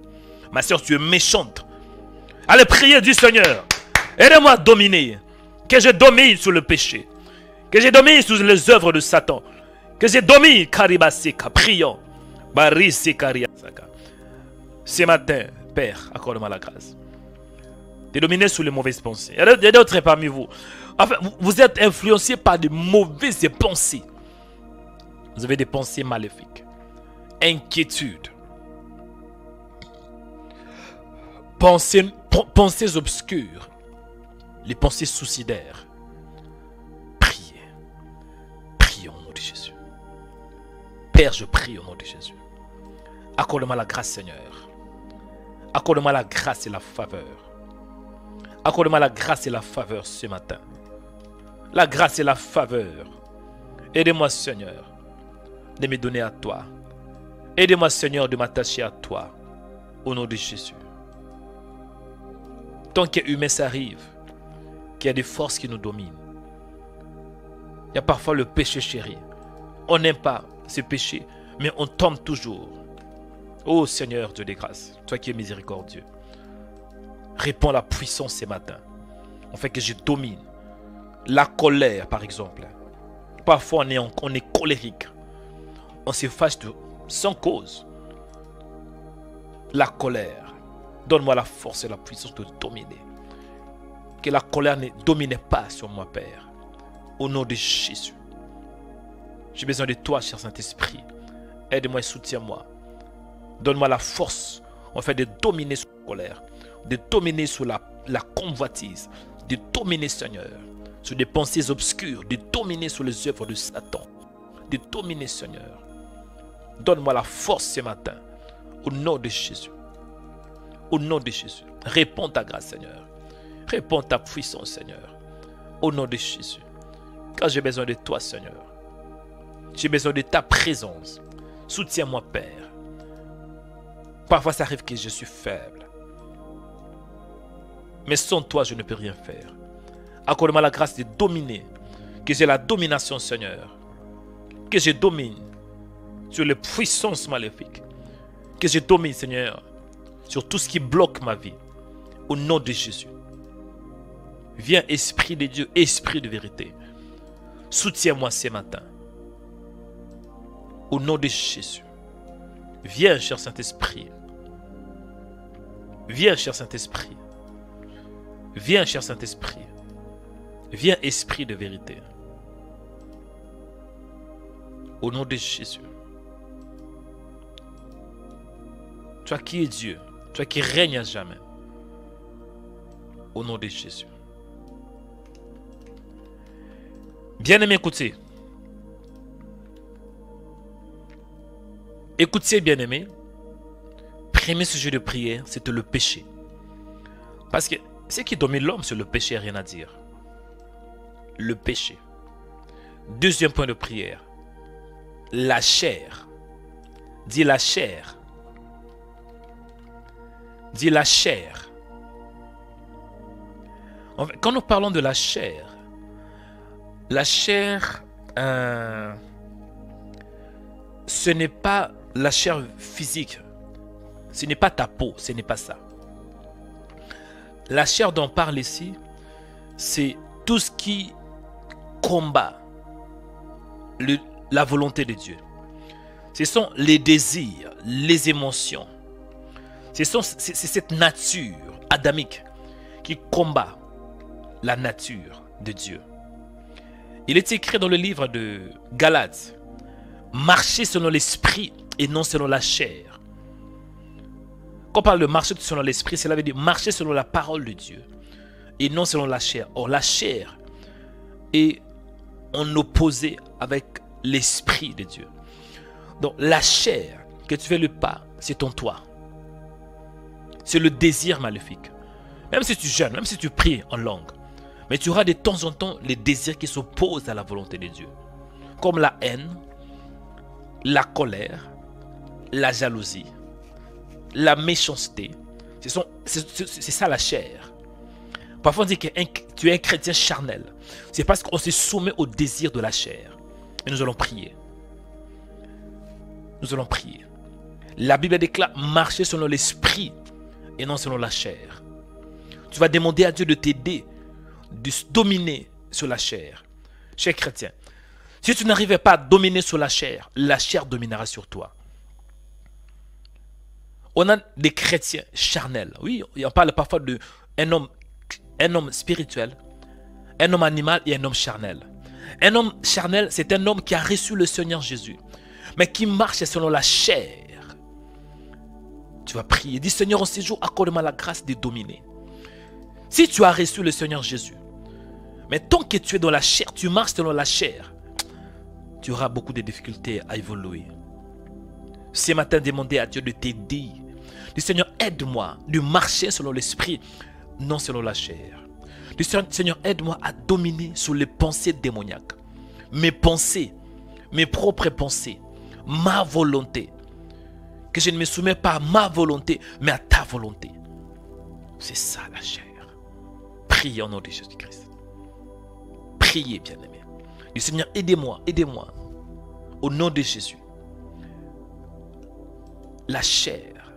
Ma soeur, tu es méchante. Allez prier du Seigneur. Aidez-moi à dominer. Que je domine sur le péché. Que je domine sur les œuvres de Satan. Que je domine, Karibaseka, prions. Ce matin, Père, accorde-moi la grâce de dominer sur les mauvaises pensées. Il y a d'autres parmi vous. Enfin, vous êtes influencé par de mauvaises pensées. Vous avez des pensées maléfiques. Inquiétude. Pensées obscures. Les pensées suicidaires. Priez. Priez au nom de Jésus. Père, je prie au nom de Jésus. Accorde-moi la grâce, Seigneur. Accorde-moi la grâce et la faveur. Accorde-moi la grâce et la faveur ce matin. La grâce et la faveur. Aidez-moi, Seigneur, de me donner à toi. Aidez-moi, Seigneur, de m'attacher à toi. Au nom de Jésus. Tant qu'humain s'arrive, qu'il y a des forces qui nous dominent. Il y a parfois le péché chéri. On n'aime pas ce péché, mais on tombe toujours. Oh Seigneur Dieu des grâces, toi qui es miséricordieux, répands la puissance ce matin. On fait que je domine. La colère, par exemple. Parfois, on est colérique. On se fâche sans cause. La colère. Donne-moi la force et la puissance de dominer. Que la colère ne domine pas sur moi, Père. Au nom de Jésus. J'ai besoin de toi, cher Saint-Esprit. Aide-moi et soutiens-moi. Donne-moi la force, en fait, de dominer sur la colère, de dominer sur la convoitise, de dominer, Seigneur, sur des pensées obscures, de dominer sur les œuvres de Satan, de dominer, Seigneur. Donne-moi la force ce matin, au nom de Jésus. Au nom de Jésus. Réponds ta grâce, Seigneur. Réponds ta puissance, Seigneur. Au nom de Jésus. Car j'ai besoin de toi, Seigneur. J'ai besoin de ta présence. Soutiens-moi, Père. Parfois, ça arrive que je suis faible. Mais sans toi, je ne peux rien faire. Accorde-moi la grâce de dominer. Que j'ai la domination, Seigneur. Que je domine sur les puissances maléfiques. Que je domine, Seigneur, sur tout ce qui bloque ma vie. Au nom de Jésus. Viens, Esprit de Dieu, Esprit de vérité. Soutiens-moi ce matin. Au nom de Jésus. Viens, cher Saint-Esprit. Viens, cher Saint-Esprit. Viens, cher Saint-Esprit. Viens, Esprit de vérité. Au nom de Jésus. Toi qui es Dieu, toi qui règnes à jamais. Au nom de Jésus. Bien-aimés, écoutez. Écoutez, bien-aimés. Premier sujet de prière, c'était le péché. Parce que ce qui domine l'homme, c'est le péché, rien à dire. Le péché. Deuxième point de prière. La chair. Dis la chair. Dis la chair. En fait, quand nous parlons de la chair, ce n'est pas la chair physique. Ce n'est pas ta peau, ce n'est pas ça. La chair dont on parle ici, c'est tout ce qui combat la volonté de Dieu. Ce sont les désirs, les émotions. C'est cette nature adamique qui combat la nature de Dieu. Il est écrit dans le livre de Galates, marcher selon l'esprit et non selon la chair. Quand on parle de marcher selon l'esprit, cela veut dire marcher selon la parole de Dieu et non selon la chair. Or, la chair est en opposé avec l'esprit de Dieu. Donc, la chair, que tu fais le pas, c'est en toi. C'est le désir maléfique. Même si tu jeûnes, même si tu pries en langue, mais tu auras de temps en temps les désirs qui s'opposent à la volonté de Dieu. Comme la haine, la colère, la jalousie, la méchanceté. C'est ça la chair. Parfois on dit que tu es un chrétien charnel. C'est parce qu'on se soumet au désir de la chair. Et nous allons prier. Nous allons prier. La Bible déclare marcher selon l'esprit et non selon la chair. Tu vas demander à Dieu de t'aider, de dominer sur la chair. Cher chrétien, si tu n'arrivais pas à dominer sur la chair dominera sur toi. On a des chrétiens charnels. Oui, on parle parfois d'un homme spirituel, un homme animal et un homme charnel. Un homme charnel, c'est un homme qui a reçu le Seigneur Jésus, mais qui marche selon la chair. Tu vas prier, dis Seigneur, en ces jours, accorde-moi la grâce de dominer. Si tu as reçu le Seigneur Jésus, mais tant que tu es dans la chair, tu marches selon la chair, tu auras beaucoup de difficultés à évoluer. Ce matin, demandez à Dieu de t'aider. Dis Seigneur, aide-moi de marcher selon l'esprit, non selon la chair. Dis Seigneur, aide-moi à dominer sur les pensées démoniaques. Mes pensées, mes propres pensées, ma volonté. Que je ne me soumets pas à ma volonté, mais à ta volonté. C'est ça la chair. Priez au nom de Jésus-Christ. Priez, bien-aimés. Dis Seigneur, aidez-moi, aidez-moi. Au nom de Jésus. La chair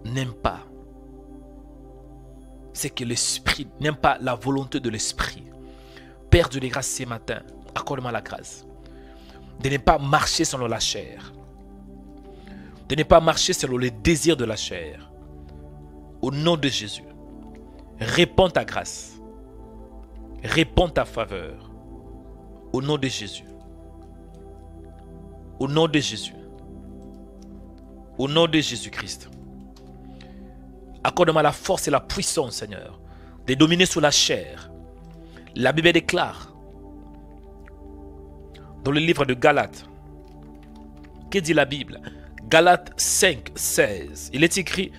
n'aime pas ce que l'esprit, n'aime pas la volonté de l'esprit. Père de grâce ce matin, accorde-moi la grâce de ne pas marcher selon la chair. De ne pas marcher selon les désirs de la chair. Au nom de Jésus, répands ta grâce. Répands ta faveur. Au nom de Jésus. Au nom de Jésus. Au nom de Jésus-Christ. Accorde-moi la force et la puissance, Seigneur, de dominer sur la chair. La Bible déclare, dans le livre de Galates, que dit la Bible? Galates 5, 16. Il est écrit,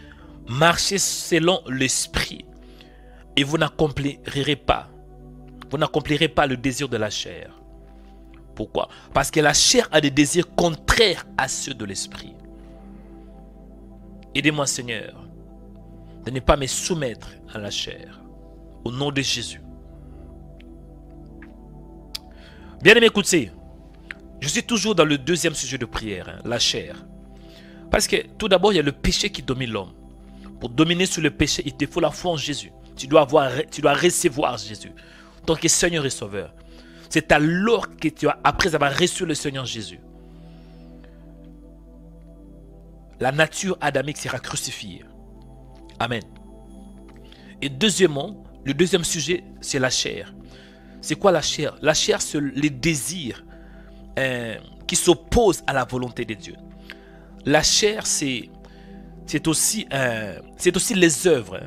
marchez selon l'esprit et vous n'accomplirez pas le désir de la chair. Pourquoi? Parce que la chair a des désirs contraires à ceux de l'esprit. Aidez-moi, Seigneur, de ne pas me soumettre à la chair. Au nom de Jésus. Bien-aimés, écoutez, je suis toujours dans le deuxième sujet de prière, la chair. Parce que tout d'abord, il y a le péché qui domine l'homme. Pour dominer sur le péché, il te faut la foi en Jésus. Tu dois recevoir Jésus, tant que Seigneur et Sauveur. C'est alors que tu as, après avoir reçu le Seigneur Jésus, la nature adamique sera crucifiée. Amen. Et deuxièmement, le deuxième sujet, c'est la chair. C'est quoi la chair? La chair, c'est les désirs qui s'opposent à la volonté de Dieu. La chair, c'est aussi les œuvres,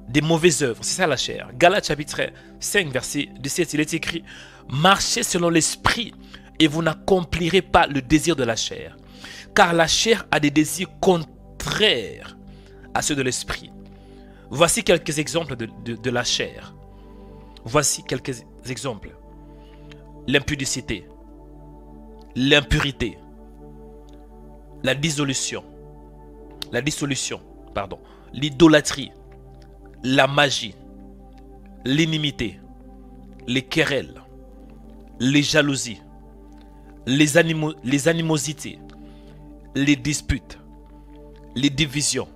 des mauvaises œuvres. C'est ça la chair. Galates chapitre 5, verset 17, il est écrit, marchez selon l'esprit et vous n'accomplirez pas le désir de la chair. Car la chair a des désirs contraires à ceux de l'esprit. Voici quelques exemples de la chair. Voici quelques exemples. L'impudicité, l'impurité, la dissolution, l'idolâtrie, la magie, l'inimité, les querelles, les jalousies, les animosités, les disputes, les divisions,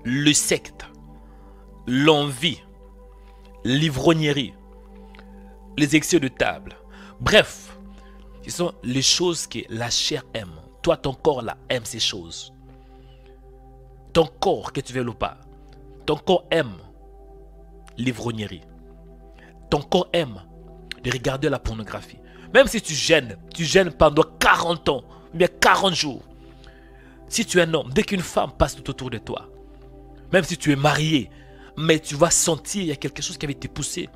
le secte, l'envie, l'ivrognerie, les excès de table. Bref, ce sont les choses que la chair aime. Toi, ton corps là aime ces choses. Ton corps, que tu veux ou pas, ton corps aime l'ivrognerie. Ton corps aime de regarder la pornographie. Même si tu gênes pendant 40 ans, ou bien 40 jours. Si tu es un homme, dès qu'une femme passe tout autour de toi, même si tu es marié, mais tu vas sentir qu'il y a quelque chose qui avait été poussé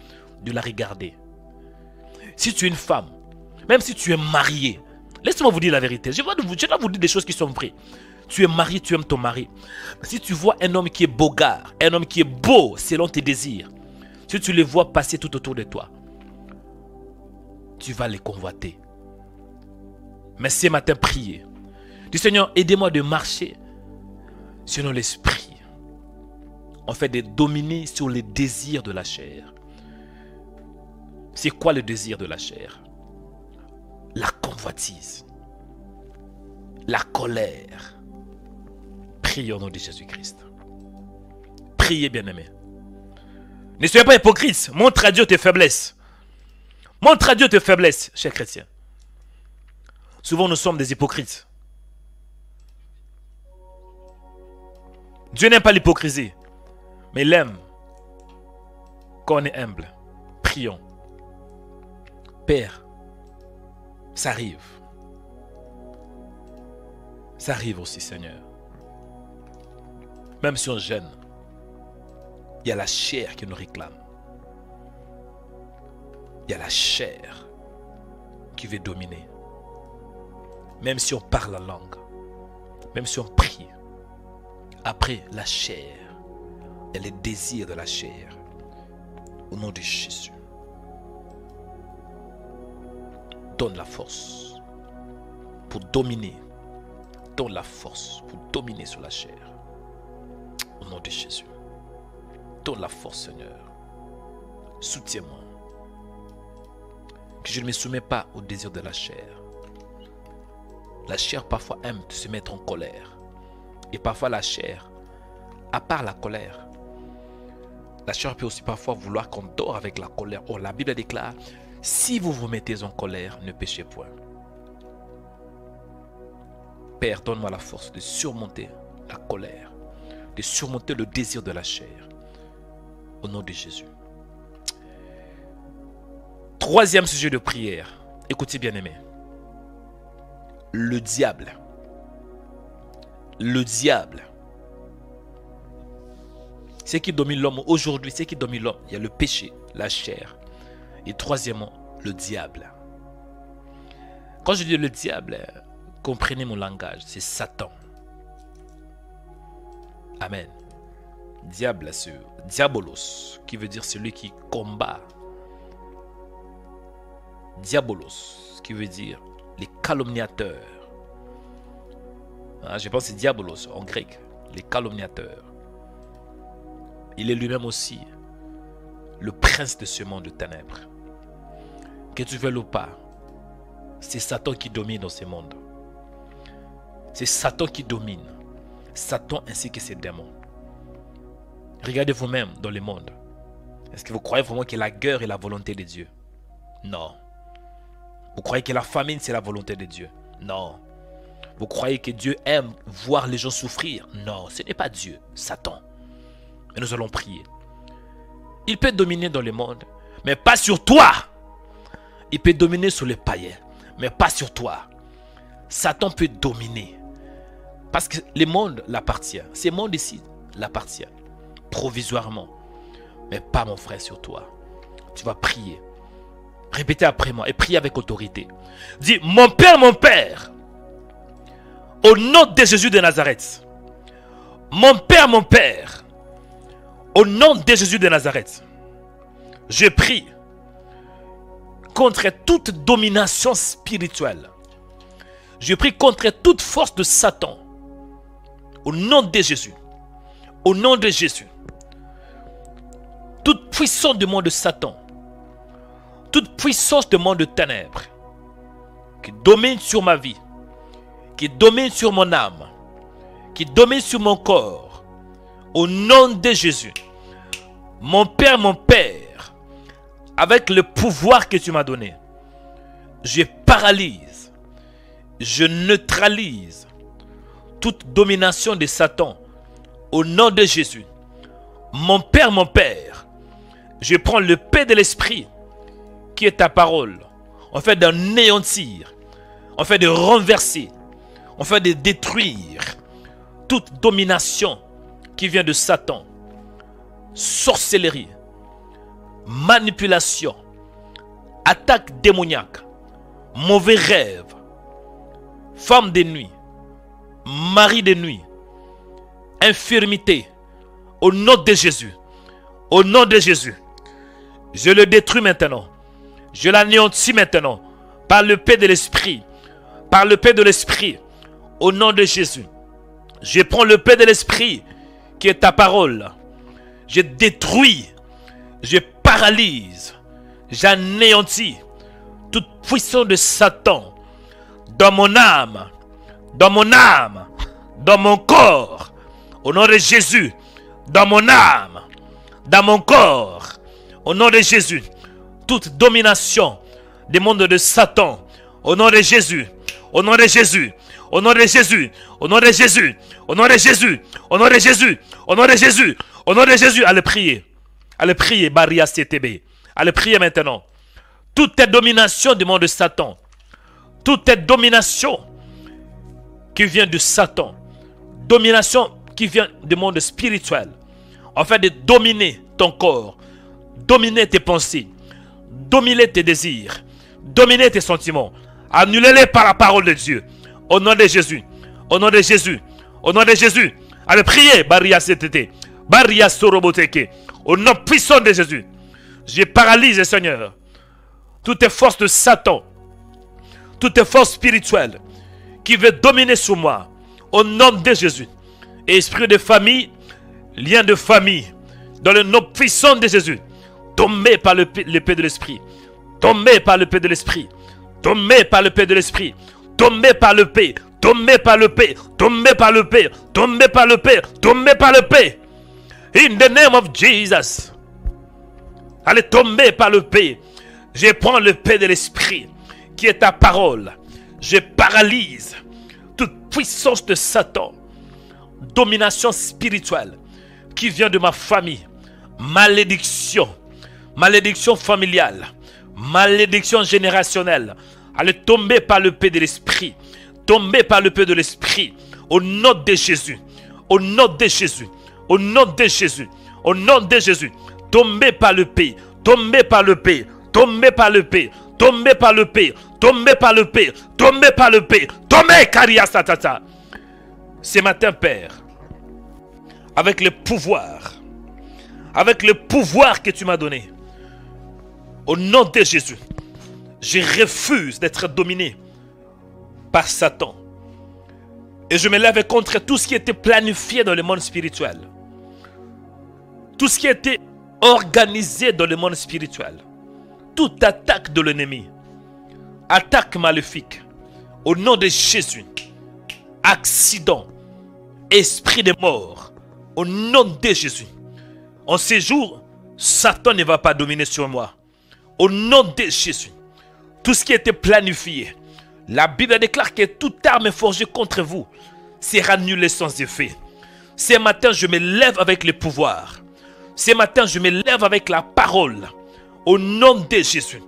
de la regarder. Si tu es une femme, même si tu es marié, laissez-moi vous dire la vérité. Je vais vous dire des choses qui sont vraies. Tu es marié, tu aimes ton mari. Si tu vois un homme qui est bogard, un homme qui est beau selon tes désirs, si tu les vois passer tout autour de toi, tu vas les convoiter. Mais ce matin, priez. Dis Seigneur, aidez-moi de marcher selon l'esprit. En fait, de dominer sur les désirs de la chair. C'est quoi le désir de la chair? La convoitise, la colère. Priez au nom de Jésus-Christ. Priez, bien-aimés. Ne soyez pas hypocrite. Montre à Dieu tes faiblesses. Montre à Dieu tes faiblesses, chers chrétiens. Souvent, nous sommes des hypocrites. Dieu n'aime pas l'hypocrisie, mais il aime quand on est humble. Prions. Père, ça arrive. Ça arrive aussi, Seigneur. Même si on gêne, il y a la chair qui nous réclame. Il y a la chair qui veut dominer. Même si on parle la langue, même si on prie, après la chair et les désirs de la chair, au nom de Jésus, donne la force pour dominer. Donne la force pour dominer sur la chair. Au nom de Jésus. Donne la force, Seigneur. Soutiens-moi. Que je ne me soumets pas au désir de la chair. La chair parfois aime se mettre en colère. Et parfois la chair, à part la colère, la chair peut aussi parfois vouloir qu'on dort avec la colère. Or, la Bible déclare, si vous vous mettez en colère, ne péchez point. Père, donne-moi la force de surmonter la colère, de surmonter le désir de la chair. Au nom de Jésus. Troisième sujet de prière. Écoutez bien aimés. Le diable le diable. Ce qui domine l'homme aujourd'hui, ce qui domine l'homme, il y a le péché, la chair. Et troisièmement, le diable. Quand je dis le diable, comprenez mon langage, c'est Satan. Amen. Diable, c'est diabolos, qui veut dire celui qui combat. Diabolos, qui veut dire les calomniateurs. Je pense que c'est diabolos en grec, les calomniateurs. Il est lui-même aussi le prince de ce monde de ténèbres. Que tu veuilles ou pas, c'est Satan qui domine dans ce monde. C'est Satan qui domine. Satan ainsi que ses démons. Regardez vous-même dans le monde. Est-ce que vous croyez vraiment que la guerre est la volonté de Dieu? Non. Vous croyez que la famine c'est la volonté de Dieu? Non. Vous croyez que Dieu aime voir les gens souffrir? Non, ce n'est pas Dieu, Satan. Mais nous allons prier. Il peut dominer dans le monde, mais pas sur toi. Il peut dominer sur les païens, mais pas sur toi. Satan peut dominer. Parce que le monde l'appartient. Ce monde ici l'appartient. Provisoirement. Mais pas mon frère sur toi. Tu vas prier. Répétez après moi et priez avec autorité. Dis, mon Père, au nom de Jésus de Nazareth. Mon Père, au nom de Jésus de Nazareth. Je prie contre toute domination spirituelle. Je prie contre toute force de Satan. Au nom de Jésus. Au nom de Jésus. Toute puissance du monde de Satan. Toute puissance du monde de ténèbres. Qui domine sur ma vie. Qui domine sur mon âme. Qui domine sur mon corps. Au nom de Jésus. Mon Père. Avec le pouvoir que tu m'as donné. Je paralyse. Je neutralise toute domination de Satan au nom de Jésus. Mon Père, je prends le paix de l'esprit qui est ta parole, en fait d'anéantir, en fait de renverser, en fait de détruire toute domination qui vient de Satan, sorcellerie, manipulation, attaque démoniaque, mauvais rêve, femme de nuit, mari de nuit, infirmité, au nom de Jésus, au nom de Jésus, je le détruis maintenant, je l'anéantis maintenant, par le paix de l'esprit, par le paix de l'esprit, au nom de Jésus, je prends le paix de l'esprit qui est ta parole, je détruis, je paralyse, j'anéantis toute puissance de Satan dans mon âme, dans mon corps, au nom de Jésus, dans mon âme, dans mon corps, au nom de Jésus, toute domination des mondes de Satan, au nom de Jésus, au nom de Jésus, au nom de Jésus, au nom de Jésus, au nom de Jésus, au nom de Jésus, au nom de Jésus, au nom de Jésus, allez prier, Baria CTB, allez prier maintenant. Toute domination du monde de Satan, toute domination qui vient de Satan, domination qui vient du monde spirituel, en fait de dominer ton corps, dominer tes pensées, dominer tes désirs, dominer tes sentiments, annulez-les par la parole de Dieu, au nom de Jésus, au nom de Jésus, au nom de Jésus, allez prier, Baria CTT, Baria Soroboteke, au nom puissant de Jésus, je paralyse, Seigneur, toutes les forces de Satan, toutes les forces spirituelles qui veulent dominer sur moi, au nom de Jésus. Esprit de famille, lien de famille, dans le nom puissant de Jésus, tombez par le paix de l'esprit, tombez par le paix de l'esprit, tombez par le paix de l'esprit, tombez par le paix, tombez par le paix, tombez par le paix, tombez par le paix, tombez par le paix. In the name of Jesus. Allez tomber par le paix. Je prends le paix de l'esprit qui est ta parole. Je paralyse toute puissance de Satan, domination spirituelle qui vient de ma famille, malédiction, malédiction familiale, malédiction générationnelle. Allez tomber par le paix de l'esprit, tomber par le paix de l'esprit, Au nom de Jésus. Au nom de Jésus. Au nom de Jésus. Au nom de Jésus. Tombez par le pays. Tombez par le pays. Tombez par le pays. Tombez par le pays. Tombez par le pays. Tombez par le pays. Tombez, Karia Satata. Ce matin, Père, avec le pouvoir que tu m'as donné, au nom de Jésus, je refuse d'être dominé par Satan. Et je me lève contre tout ce qui était planifié dans le monde spirituel. Tout ce qui était organisé dans le monde spirituel. Toute attaque de l'ennemi. Attaque maléfique. Au nom de Jésus. Accident. Esprit de mort. Au nom de Jésus. En ces jours, Satan ne va pas dominer sur moi. Au nom de Jésus. Tout ce qui était planifié. La Bible déclare que toute arme forgée contre vous sera annulée sans effet. Ce matin, je me lève avec le pouvoir. Ce matin, je me lève avec la parole. Au nom de Jésus.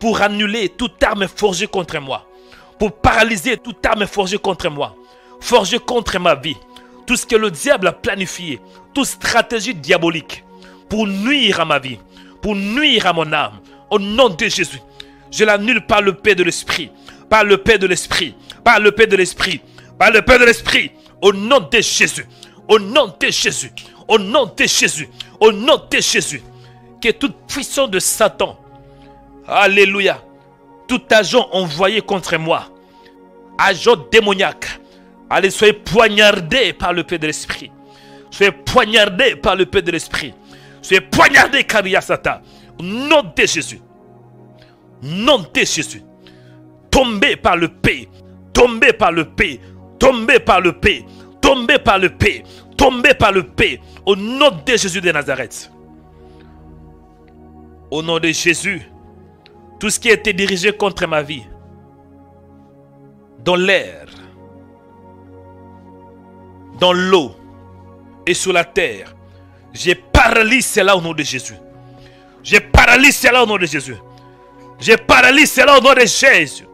Pour annuler toute arme forgée contre moi. Pour paralyser toute arme forgée contre moi. Forgée contre ma vie. Tout ce que le diable a planifié. Toute stratégie diabolique. Pour nuire à ma vie. Pour nuire à mon âme. Au nom de Jésus. Je l'annule par le paix de l'esprit. Par le paix de l'esprit. Par le paix de l'esprit. Par le paix de l'esprit. Au nom de Jésus. Au nom de Jésus. Au nom de Jésus. Au nom de Jésus. Que toute puissance de Satan. Alléluia. Tout agent envoyé contre moi. Agent démoniaque. Allez, soyez poignardés par le paix de l'esprit. Soyez poignardés par le paix de l'esprit. Soyez poignardés, Kariasata. Au nom de Jésus. Nom de Jésus. Tombez par le paix. Tombez par le paix. Tombez par le paix. Tombez par le paix. Tombez par le paix. Au nom de Jésus de Nazareth. Au nom de Jésus. Tout ce qui a été dirigé contre ma vie. Dans l'air. Dans l'eau. Et sur la terre. Je paralyse cela au nom de Jésus. Je paralyse cela au nom de Jésus. Je paralyse cela au nom de Jésus.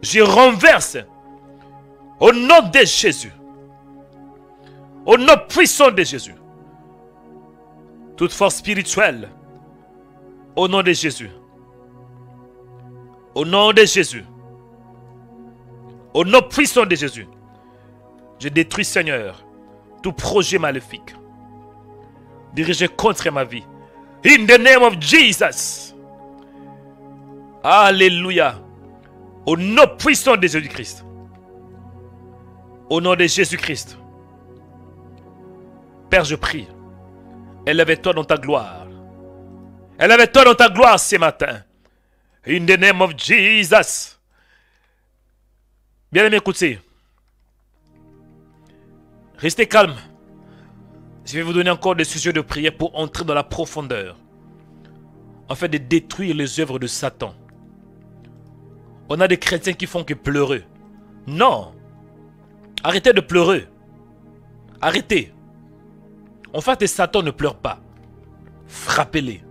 Je renverse au nom de Jésus. Au nom puissant de Jésus. Toute force spirituelle. Au nom de Jésus. Au nom de Jésus. Au nom puissant de Jésus. Je détruis, Seigneur, tout projet maléfique dirigé contre ma vie. In the name of Jesus. Alléluia. Au nom puissant de Jésus-Christ. Au nom de Jésus-Christ. Père, je prie. Élève-toi dans ta gloire. Élève-toi dans ta gloire ce matin. In the name of Jesus. Bien-aimé, écoutez. Restez calme. Je vais vous donner encore des sujets de prière pour entrer dans la profondeur. En fait, de détruire les œuvres de Satan. On a des chrétiens qui font que pleurer. Non. Arrêtez de pleurer. Arrêtez. En face de Satan, ne pleure pas. Frappez-les.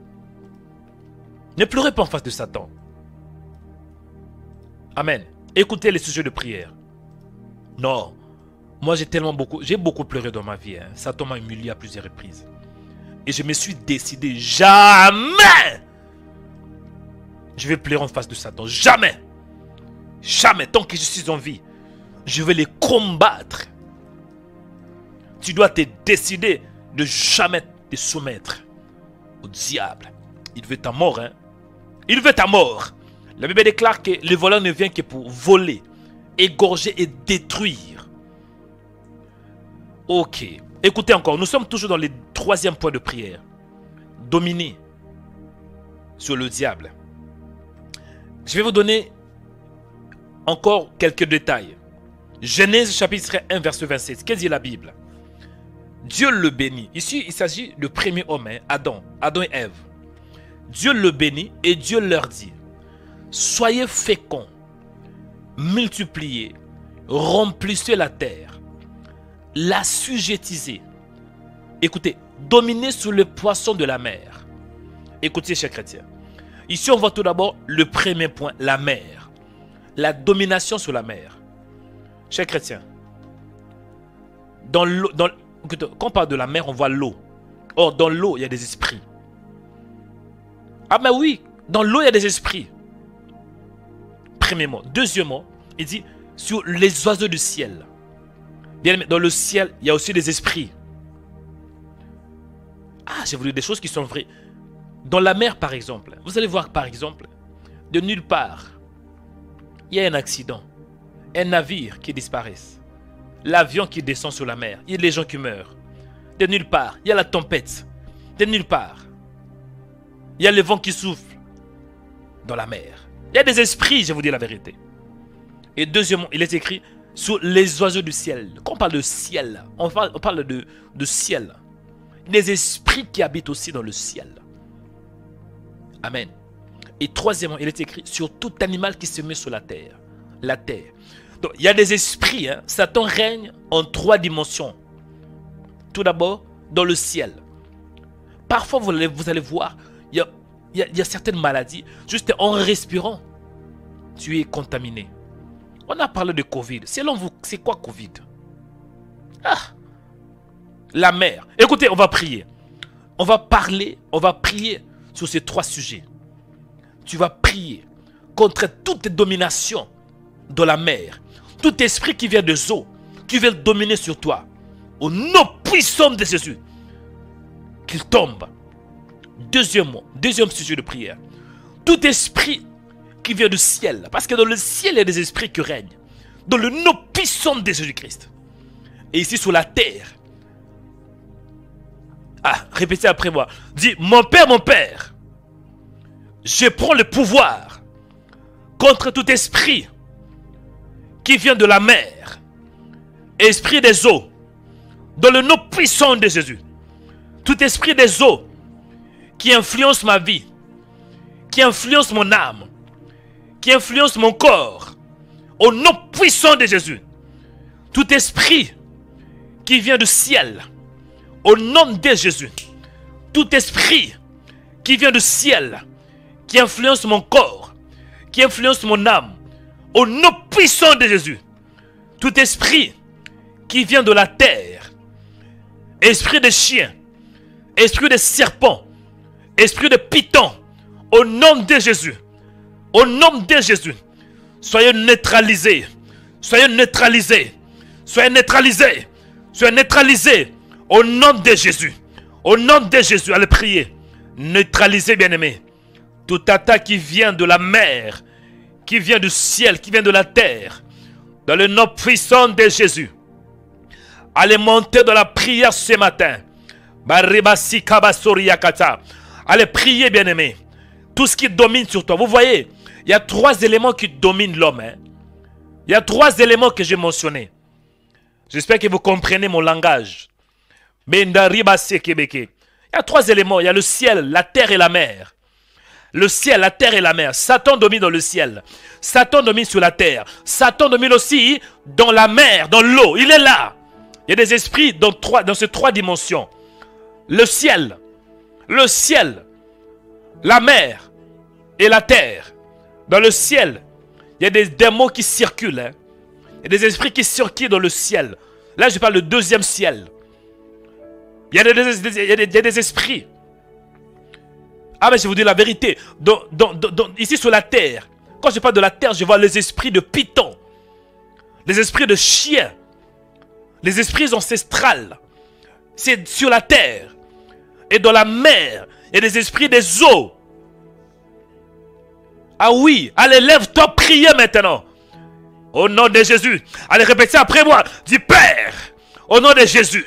Ne pleurez pas en face de Satan. Amen. Écoutez les sujets de prière. Non. Moi, j'ai beaucoup pleuré dans ma vie. Satan m'a humilié à plusieurs reprises. Et je me suis décidé, jamais je vais pleurer en face de Satan. Jamais. Jamais. Tant que je suis en vie, je vais les combattre. Tu dois te décider de jamais te soumettre au diable. Il veut ta mort. Il veut ta mort. La Bible déclare que le voleur ne vient que pour voler, égorger et détruire. Ok. Écoutez encore, nous sommes toujours dans le troisième point de prière. Dominer sur le diable. Je vais vous donner encore quelques détails. Genèse chapitre 1 verset 27. Qu'est-ce que dit la Bible? Dieu le bénit. Ici, il s'agit du premier homme, Adam et Ève. Dieu le bénit et Dieu leur dit: soyez féconds, multipliez, remplissez la terre, l'assujettissez. Écoutez, dominez sur les poissons de la mer. Écoutez, chers chrétiens. Ici, on voit tout d'abord le premier point, la mer. la domination sur la mer. Chers chrétiens, quand on parle de la mer, on voit l'eau. Or, dans l'eau, il y a des esprits. Ah mais oui, dans l'eau, il y a des esprits. Premièrement. Deuxièmement, il dit sur les oiseaux du ciel. Bien aimé, dans le ciel, il y a aussi des esprits. Ah, j'ai voulu des choses qui sont vraies. Dans la mer, par exemple, vous allez voir, par exemple, de nulle part, il y a un accident, un navire qui disparaît, l'avion qui descend sur la mer, il y a des gens qui meurent. De nulle part, il y a la tempête. De nulle part, il y a le vent qui souffle dans la mer. Il y a des esprits, je vous dis la vérité. Et deuxièmement, il est écrit sur les oiseaux du ciel. Quand on parle de ciel, on parle de ciel. Les esprits qui habitent aussi dans le ciel. Amen. Et troisièmement, il est écrit sur tout animal qui se met sur la terre. La terre. Donc, il y a des esprits. Hein. Satan règne en 3 dimensions. Tout d'abord, dans le ciel. Parfois, vous allez voir, il y a certaines maladies. Juste en respirant, tu es contaminé. On a parlé de Covid. Selon vous, c'est quoi Covid? Ah! La mer. Écoutez, on va prier. On va prier sur ces 3 sujets. Tu vas prier contre toute domination de la mer. Tout esprit qui vient des eaux, qui veut dominer sur toi. Au nom puissant de Jésus, qu'il tombe. Deuxième sujet de prière. Tout esprit qui vient du ciel. Parce que dans le ciel, il y a des esprits qui règnent. Dans le nom puissant de Jésus-Christ. Et ici sur la terre. Ah, répétez après moi. Dis, mon Père, je prends le pouvoir contre tout esprit qui vient de la mer, esprit des eaux, dans le nom puissant de Jésus. Tout esprit des eaux qui influence ma vie, qui influence mon âme, qui influence mon corps, au nom puissant de Jésus. Tout esprit qui vient du ciel, au nom de Jésus. Tout esprit qui vient du ciel, qui influence mon corps, qui influence mon âme, au nom puissant de Jésus. Tout esprit qui vient de la terre, esprit de chien, esprit de serpent, esprit de python, au nom de Jésus. Au nom de Jésus. Soyez neutralisés. Soyez neutralisés. Soyez neutralisés. Soyez neutralisés. Au nom de Jésus. Au nom de Jésus. Allez prier. Neutralisez, bien-aimés. Toute attaque qui vient de la mer, qui vient du ciel, qui vient de la terre. Dans le nom puissant de Jésus. Allez monter dans la prière ce matin. Allez prier, bien-aimés. Tout ce qui domine sur toi. Vous voyez, il y a 3 éléments qui dominent l'homme. Hein? Il y a 3 éléments que j'ai mentionnés. J'espère que vous comprenez mon langage. Il y a 3 éléments. Il y a le ciel, la terre et la mer. Le ciel, la terre et la mer. Satan domine dans le ciel. Satan domine sur la terre. Satan domine aussi dans la mer, dans l'eau. Il est là. Il y a des esprits dans ces 3 dimensions. Le ciel, la mer et la terre. Dans le ciel, il y a des démons qui circulent. Hein. Il y a des esprits qui circulent dans le ciel. Là, je parle du 2e ciel. Il y a des esprits. Ah, mais je vous dis la vérité. Ici sur la terre, quand je parle de la terre, je vois les esprits de python, les esprits de chiens, les esprits ancestrales. C'est sur la terre. Et dans la mer, il y a des esprits des eaux. Ah oui, allez, lève-toi, priez maintenant. Au nom de Jésus. Allez, répétez après moi. Dis, Père, au nom de Jésus,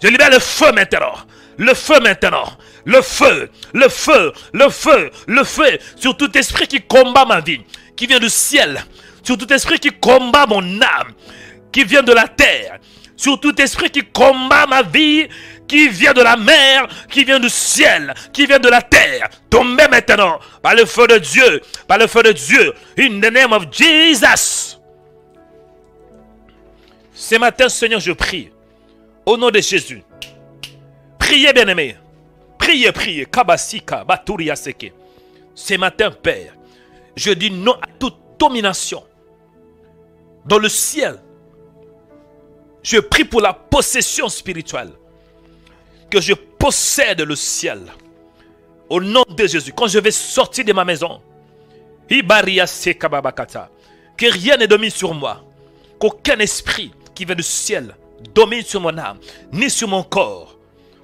je libère le feu maintenant. Le feu maintenant. Le feu, le feu, le feu, le feu. Sur tout esprit qui combat ma vie, qui vient du ciel. Sur tout esprit qui combat mon âme, qui vient de la terre. Sur tout esprit qui combat ma vie, qui vient de la mer, qui vient du ciel, qui vient de la terre. Tombez maintenant par le feu de Dieu, par le feu de Dieu. In the name of Jesus. Ce matin, Seigneur, je prie. Au nom de Jésus. Priez, bien-aimés. Priez, priez. Kabasika, Baturia Seke. Ce matin, Père, je dis non à toute domination dans le ciel. Je prie pour la possession spirituelle. Que je possède le ciel. Au nom de Jésus. Quand je vais sortir de ma maison. Que rien ne domine sur moi. Qu'aucun esprit qui vient du ciel domine sur mon âme. Ni sur mon corps.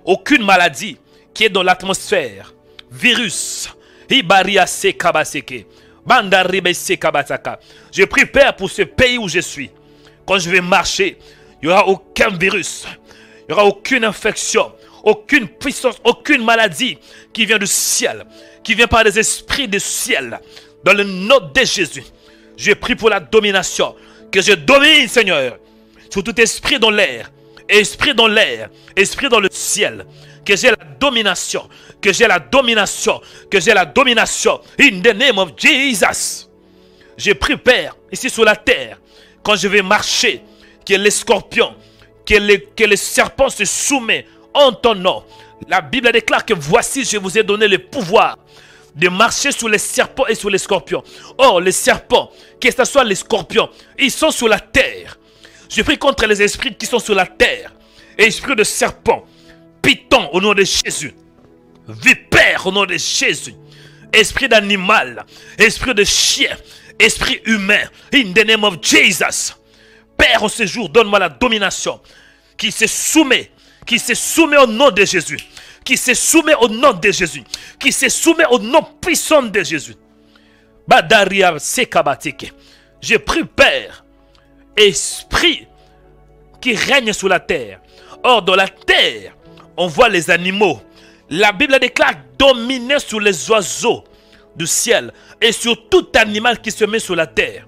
Aucune maladie qui est dans l'atmosphère. Virus. Je prie, Père, pour ce pays où je suis. Quand je vais marcher, il n'y aura aucun virus. Il n'y aura aucune infection. Aucune puissance, aucune maladie qui vient du ciel. Qui vient par des esprits du ciel. Dans le nom de Jésus. Je prie pour la domination. Que je domine, Seigneur. Sur tout esprit dans l'air. Esprit dans l'air. Esprit dans le ciel. Que j'ai la domination. Que j'ai la domination. Que j'ai la domination. In the name of Jesus. Je prie, Père, ici sur la terre. Quand je vais marcher. Que les scorpions. Que les serpents se soumettent en ton nom. La Bible déclare que voici, je vous ai donné le pouvoir de marcher sur les serpents et sur les scorpions. Or, les serpents, que ce soit les scorpions, ils sont sur la terre. Je prie contre les esprits qui sont sur la terre. Esprit de serpent, python au nom de Jésus. Vipère au nom de Jésus. Esprit d'animal, esprit de chien, esprit humain. In the name of Jesus. Père, au séjour, donne-moi la domination qui se soumet au nom de Jésus. Qui se soumet au nom de Jésus. Qui se soumet au nom puissant de Jésus. Badaria Sekabatike. Je prie, Père, esprit qui règne sur la terre. Or, dans la terre, on voit les animaux. La Bible déclare dominer sur les oiseaux du ciel et sur tout animal qui se met sur la terre.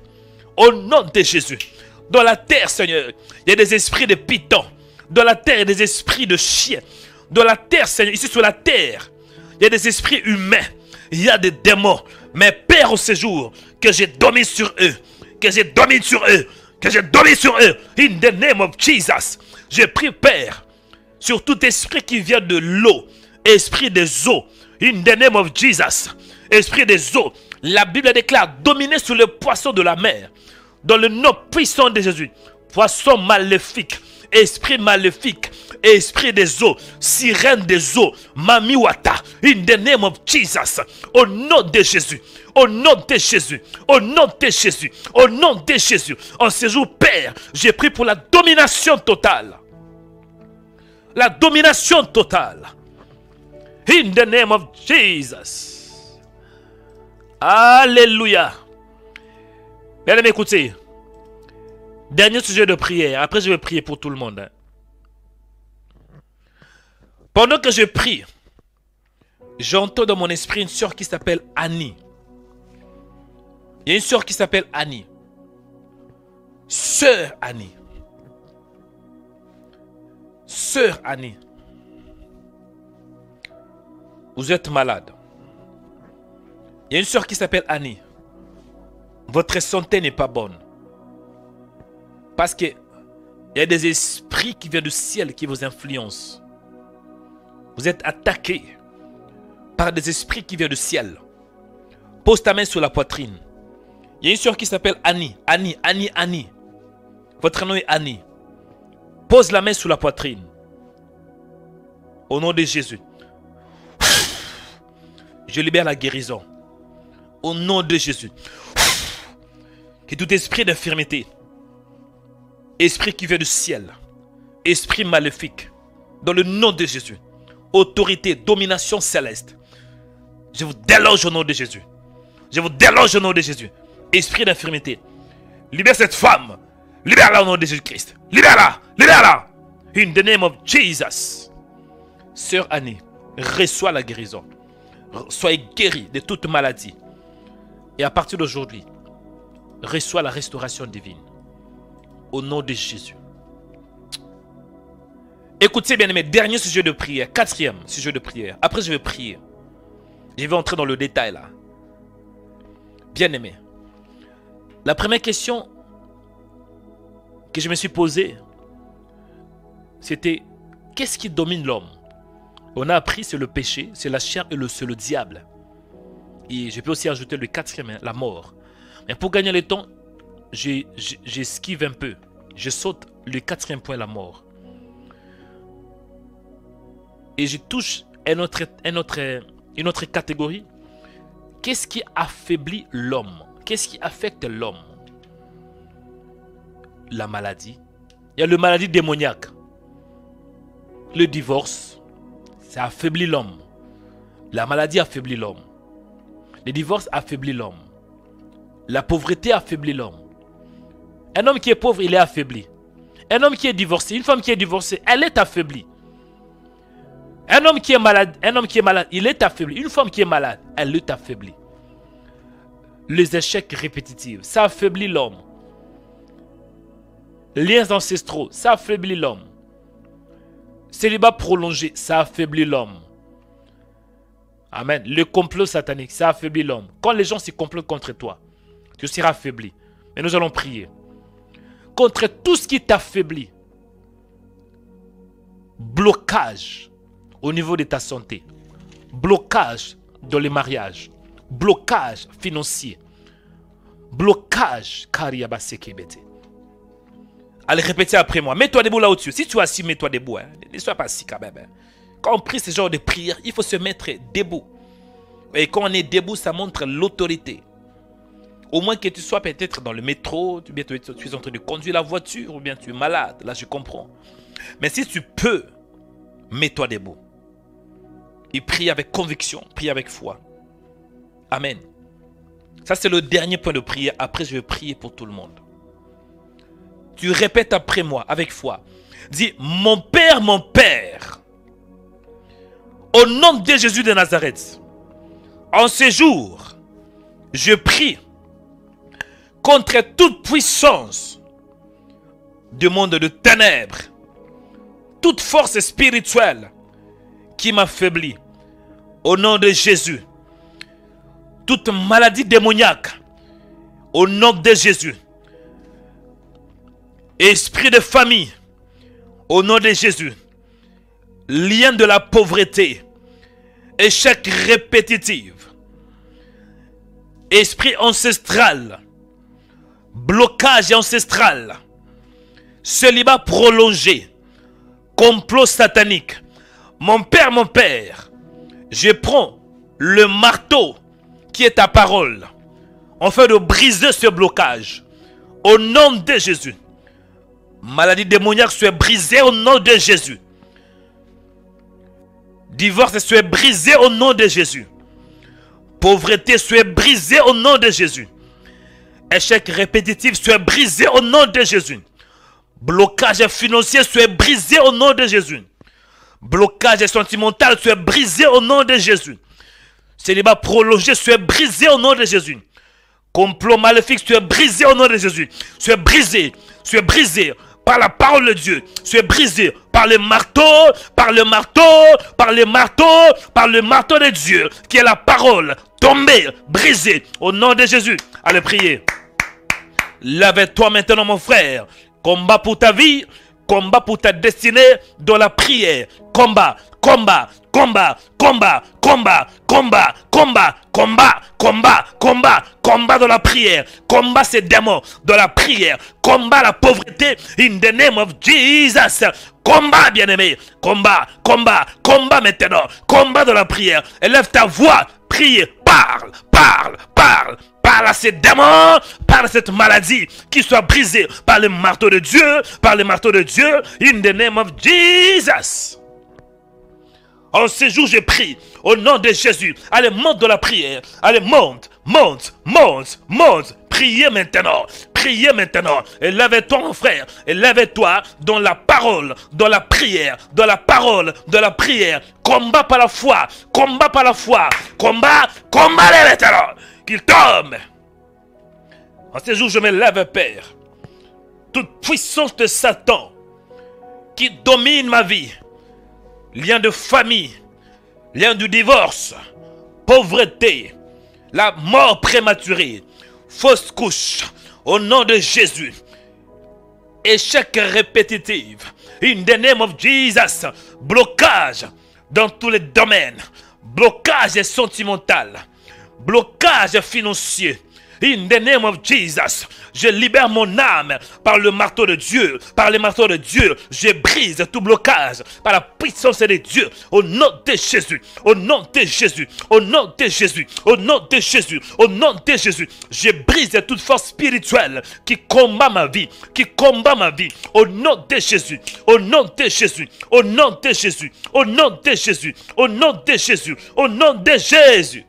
Au nom de Jésus. Dans la terre, Seigneur, il y a des esprits de python. Dans la terre, il y a des esprits de chiens. Dans la terre, Seigneur, ici sur la terre, il y a des esprits humains. Il y a des démons. Mais Père, au séjour, que je domine sur eux. Que je domine sur eux. Que je domine sur eux. In the name of Jesus. Je prie, Père, sur tout esprit qui vient de l'eau. Esprit des eaux. In the name of Jesus. Esprit des eaux. La Bible déclare dominer sur les poissons de la mer. Dans le nom puissant de Jésus. Poisson maléfique. Esprit maléfique. Esprit des eaux. Sirène des eaux. Mamiwata. In the name of Jesus. Au nom de Jésus. Au nom de Jésus. Au nom de Jésus. Au nom de Jésus. En ce jour, Père, j'ai pris pour la domination totale. La domination totale. In the name of Jesus. Alléluia. Bien aimé, écoutez. Dernier sujet de prière. Après, je vais prier pour tout le monde. Hein. Pendant que je prie, j'entends dans mon esprit une sœur qui s'appelle Annie. Il y a une sœur qui s'appelle Annie. Sœur Annie. Sœur Annie. Vous êtes malade. Il y a une sœur qui s'appelle Annie. Votre santé n'est pas bonne. Parce que il y a des esprits qui viennent du ciel qui vous influencent. Vous êtes attaqué par des esprits qui viennent du ciel. Pose ta main sur la poitrine. Il y a une sœur qui s'appelle Annie. Annie. Votre nom est Annie. Pose la main sur la poitrine. Au nom de Jésus. Je libère la guérison. Au nom de Jésus. Que tout esprit d'infirmité, esprit qui vient du ciel, esprit maléfique, dans le nom de Jésus, autorité, domination céleste, je vous déloge au nom de Jésus. Je vous déloge au nom de Jésus. Esprit d'infirmité, libère cette femme. Libère-la au nom de Jésus-Christ. Libère-la. Libère-la. In the name of Jesus. Sœur Annie, reçois la guérison. Soyez guérie de toute maladie. Et à partir d'aujourd'hui, reçois la restauration divine. Au nom de Jésus. Écoutez bien aimé, dernier sujet de prière. Quatrième sujet de prière. Après je vais prier. Je vais entrer dans le détail là. Bien aimé. La première question que je me suis posée, c'était qu'est-ce qui domine l'homme? On a appris c'est le péché, c'est la chair et c'est le diable. Et je peux aussi ajouter le quatrième, la mort. Mais pour gagner le temps, j'esquive un peu. Je saute le 4e point, la mort. Et je touche une autre catégorie. Qu'est-ce qui affaiblit l'homme? Qu'est-ce qui affecte l'homme? La maladie. Il y a la maladie démoniaque. Le divorce, ça affaiblit l'homme. La maladie affaiblit l'homme. Le divorce affaiblit l'homme. La pauvreté affaiblit l'homme. Un homme qui est pauvre, il est affaibli. Un homme qui est divorcé, une femme qui est divorcée, elle est affaiblie. Un homme qui est malade, il est affaibli. Une femme qui est malade, elle est affaiblie. Les échecs répétitifs, ça affaiblit l'homme. Liens ancestraux, ça affaiblit l'homme. Célibat prolongé, ça affaiblit l'homme. Amen. Le complot satanique, ça affaiblit l'homme. Quand les gens se complotent contre toi, tu seras affaibli. Mais nous allons prier. Contre tout ce qui t'affaiblit. Blocage au niveau de ta santé. Blocage dans les mariages. Blocage financier. Blocage. Allez, répétez après moi. Mets-toi debout là au-dessus. Si tu es assis, mets-toi debout. Hein. Ne sois pas assis quand même. Hein. Quand on prie ce genre de prière, il faut se mettre debout. Et quand on est debout, ça montre l'autorité. Au moins que tu sois peut-être dans le métro, tu es en train de conduire la voiture, ou bien tu es malade. Là, je comprends. Mais si tu peux, mets-toi debout. Et prie avec conviction, prie avec foi. Amen. Ça, c'est le dernier point de prière. Après, je vais prier pour tout le monde. Tu répètes après moi, avec foi. Dis, mon Père, au nom de Jésus de Nazareth, en ce jour, je prie contre toute puissance du monde de ténèbres, toute force spirituelle qui m'affaiblit. Au nom de Jésus, toute maladie démoniaque, au nom de Jésus, esprit de famille, au nom de Jésus, lien de la pauvreté, échec répétitif, esprit ancestral, blocage ancestral, célibat prolongé, complot satanique. Mon Père, je prends le marteau qui est ta parole, afin de briser ce blocage. Au nom de Jésus. Maladie démoniaque soit brisée au nom de Jésus. Divorce soit brisé au nom de Jésus. Pauvreté soit brisée au nom de Jésus. Échec répétitif soit brisé au nom de Jésus. Blocage financier soit brisé au nom de Jésus. Blocage sentimental soit brisé au nom de Jésus. Célibat prolongé soit brisé au nom de Jésus. Complot maléfique soit brisé au nom de Jésus. Soit brisé par la parole de Dieu. Soit brisé par le marteau, par le marteau de Dieu, qui est la parole, tombé, brisé, au nom de Jésus. Allez prier. Lève-toi maintenant, mon frère. Combat pour ta vie, combat pour ta destinée, dans la prière. Combat dans la prière. Combat ces démons dans la prière. Combat la pauvreté in the name of Jesus. Combat, bien-aimé. Combat maintenant. Combat dans la prière. Élève ta voix. Prie. Parle. Parle à ces démons, parle à cette maladie qui soit brisée par le marteau de Dieu, in the name of Jesus. En ce jour, je prie au nom de Jésus. Allez, monte dans la prière. Allez, monte. Priez maintenant. Élève-toi, mon frère. Élève-toi dans la parole, dans la prière. Combat par la foi. Combat maintenant. Qu'il tombe. En ce jour, je me lève, Père. Toute puissance de Satan qui domine ma vie. Lien de famille, lien du divorce, pauvreté, la mort prématurée, fausse couche, au nom de Jésus, échec répétitif, in the name of Jesus, blocage dans tous les domaines, blocage sentimental, blocage financier, In the name of Jesus, je libère mon âme par le marteau de Dieu, par les marteaux de Dieu. Je brise tout blocage par la puissance de Dieu. Au nom de Jésus, au nom de Jésus, au nom de Jésus, au nom de Jésus, au nom de Jésus. Je brise toute force spirituelle qui combat ma vie, qui combat ma vie. Au nom de Jésus, au nom de Jésus, au nom de Jésus, au nom de Jésus, au nom de Jésus, au nom de Jésus.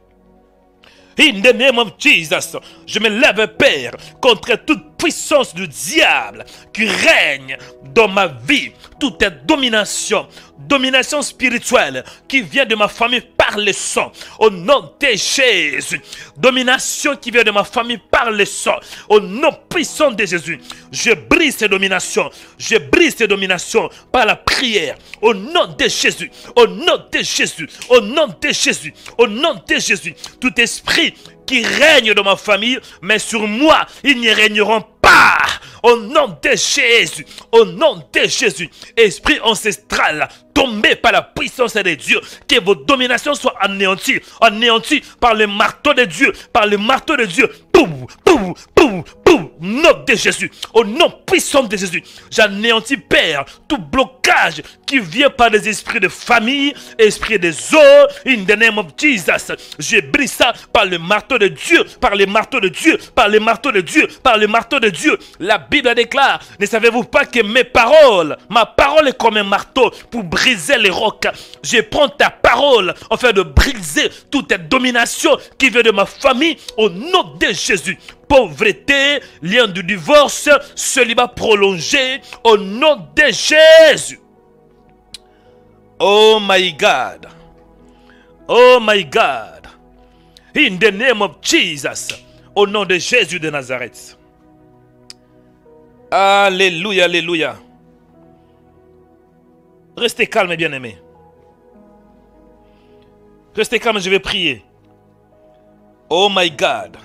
In the name of Jesus, je me lève, Père, contre toute puissance du diable qui règne dans ma vie, toute domination, domination spirituelle qui vient de ma famille par le sang, au nom de Jésus, domination qui vient de ma famille par le sang, au nom puissant de Jésus, je brise ces dominations, je brise ces dominations par la prière, au nom de Jésus, au nom de Jésus, au nom de Jésus, au nom de Jésus, tout esprit qui règne dans ma famille, mais sur moi, ils n'y régneront pas. Au nom de Jésus, au nom de Jésus, esprit ancestral, tombé par la puissance de Dieu, que vos dominations soient anéanties, anéanties par le marteau de Dieu, par le marteau de Dieu. Boum, boum, boum, boum. Nom de Jésus, au nom puissant de Jésus, j'anéantis, Père, tout blocage qui vient par des esprits de famille, esprits des eaux, in the name of Jesus. Je brise ça par le marteau de Dieu, par le marteau de Dieu, par le marteau de Dieu, par le marteau de Dieu. La Bible déclare, ne savez-vous pas que mes paroles, ma parole est comme un marteau pour briser les rocs. Je prends ta parole afin de briser toute domination qui vient de ma famille au nom de Jésus. Pauvreté, lien de divorce, célibat prolongé au nom de Jésus. Oh my God. Oh my God. In the name of Jesus. Au nom de Jésus de Nazareth. Alléluia, alléluia. Restez calme, bien-aimés. Restez calme, je vais prier. Oh my God.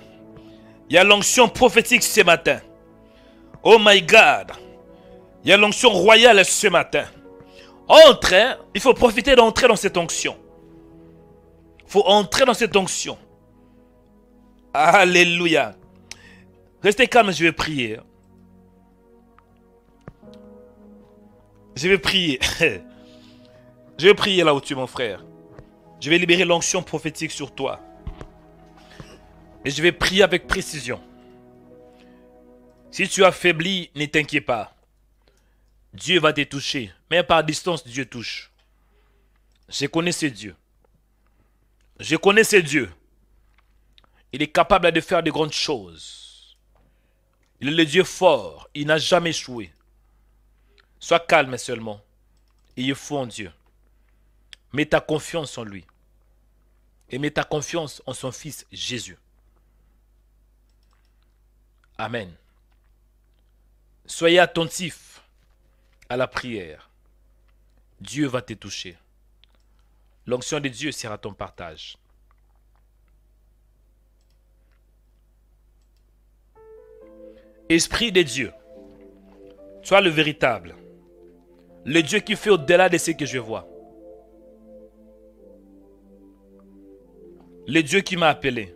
Il y a l'onction prophétique ce matin. Oh my God. Il y a l'onction royale ce matin. Entre, hein? Il faut profiter d'entrer dans cette onction. Il faut entrer dans cette onction. Alléluia. Restez calme, je vais prier. Je vais prier. Je vais prier là où tu es, mon frère. Je vais libérer l'onction prophétique sur toi. Et je vais prier avec précision. Si tu as faibli, ne t'inquiète pas. Dieu va te toucher. Mais par distance, Dieu touche. Je connais ce Dieu. Je connais ce Dieu. Il est capable de faire de grandes choses. Il est le Dieu fort. Il n'a jamais échoué. Sois calme seulement. Ayez foi en Dieu. Mets ta confiance en lui. Et mets ta confiance en son Fils Jésus. Amen. Soyez attentifs à la prière. Dieu va te toucher. L'onction de Dieu sera ton partage. Esprit de Dieu, sois le véritable. Le Dieu qui fait au-delà de ce que je vois. Le Dieu qui m'a appelé.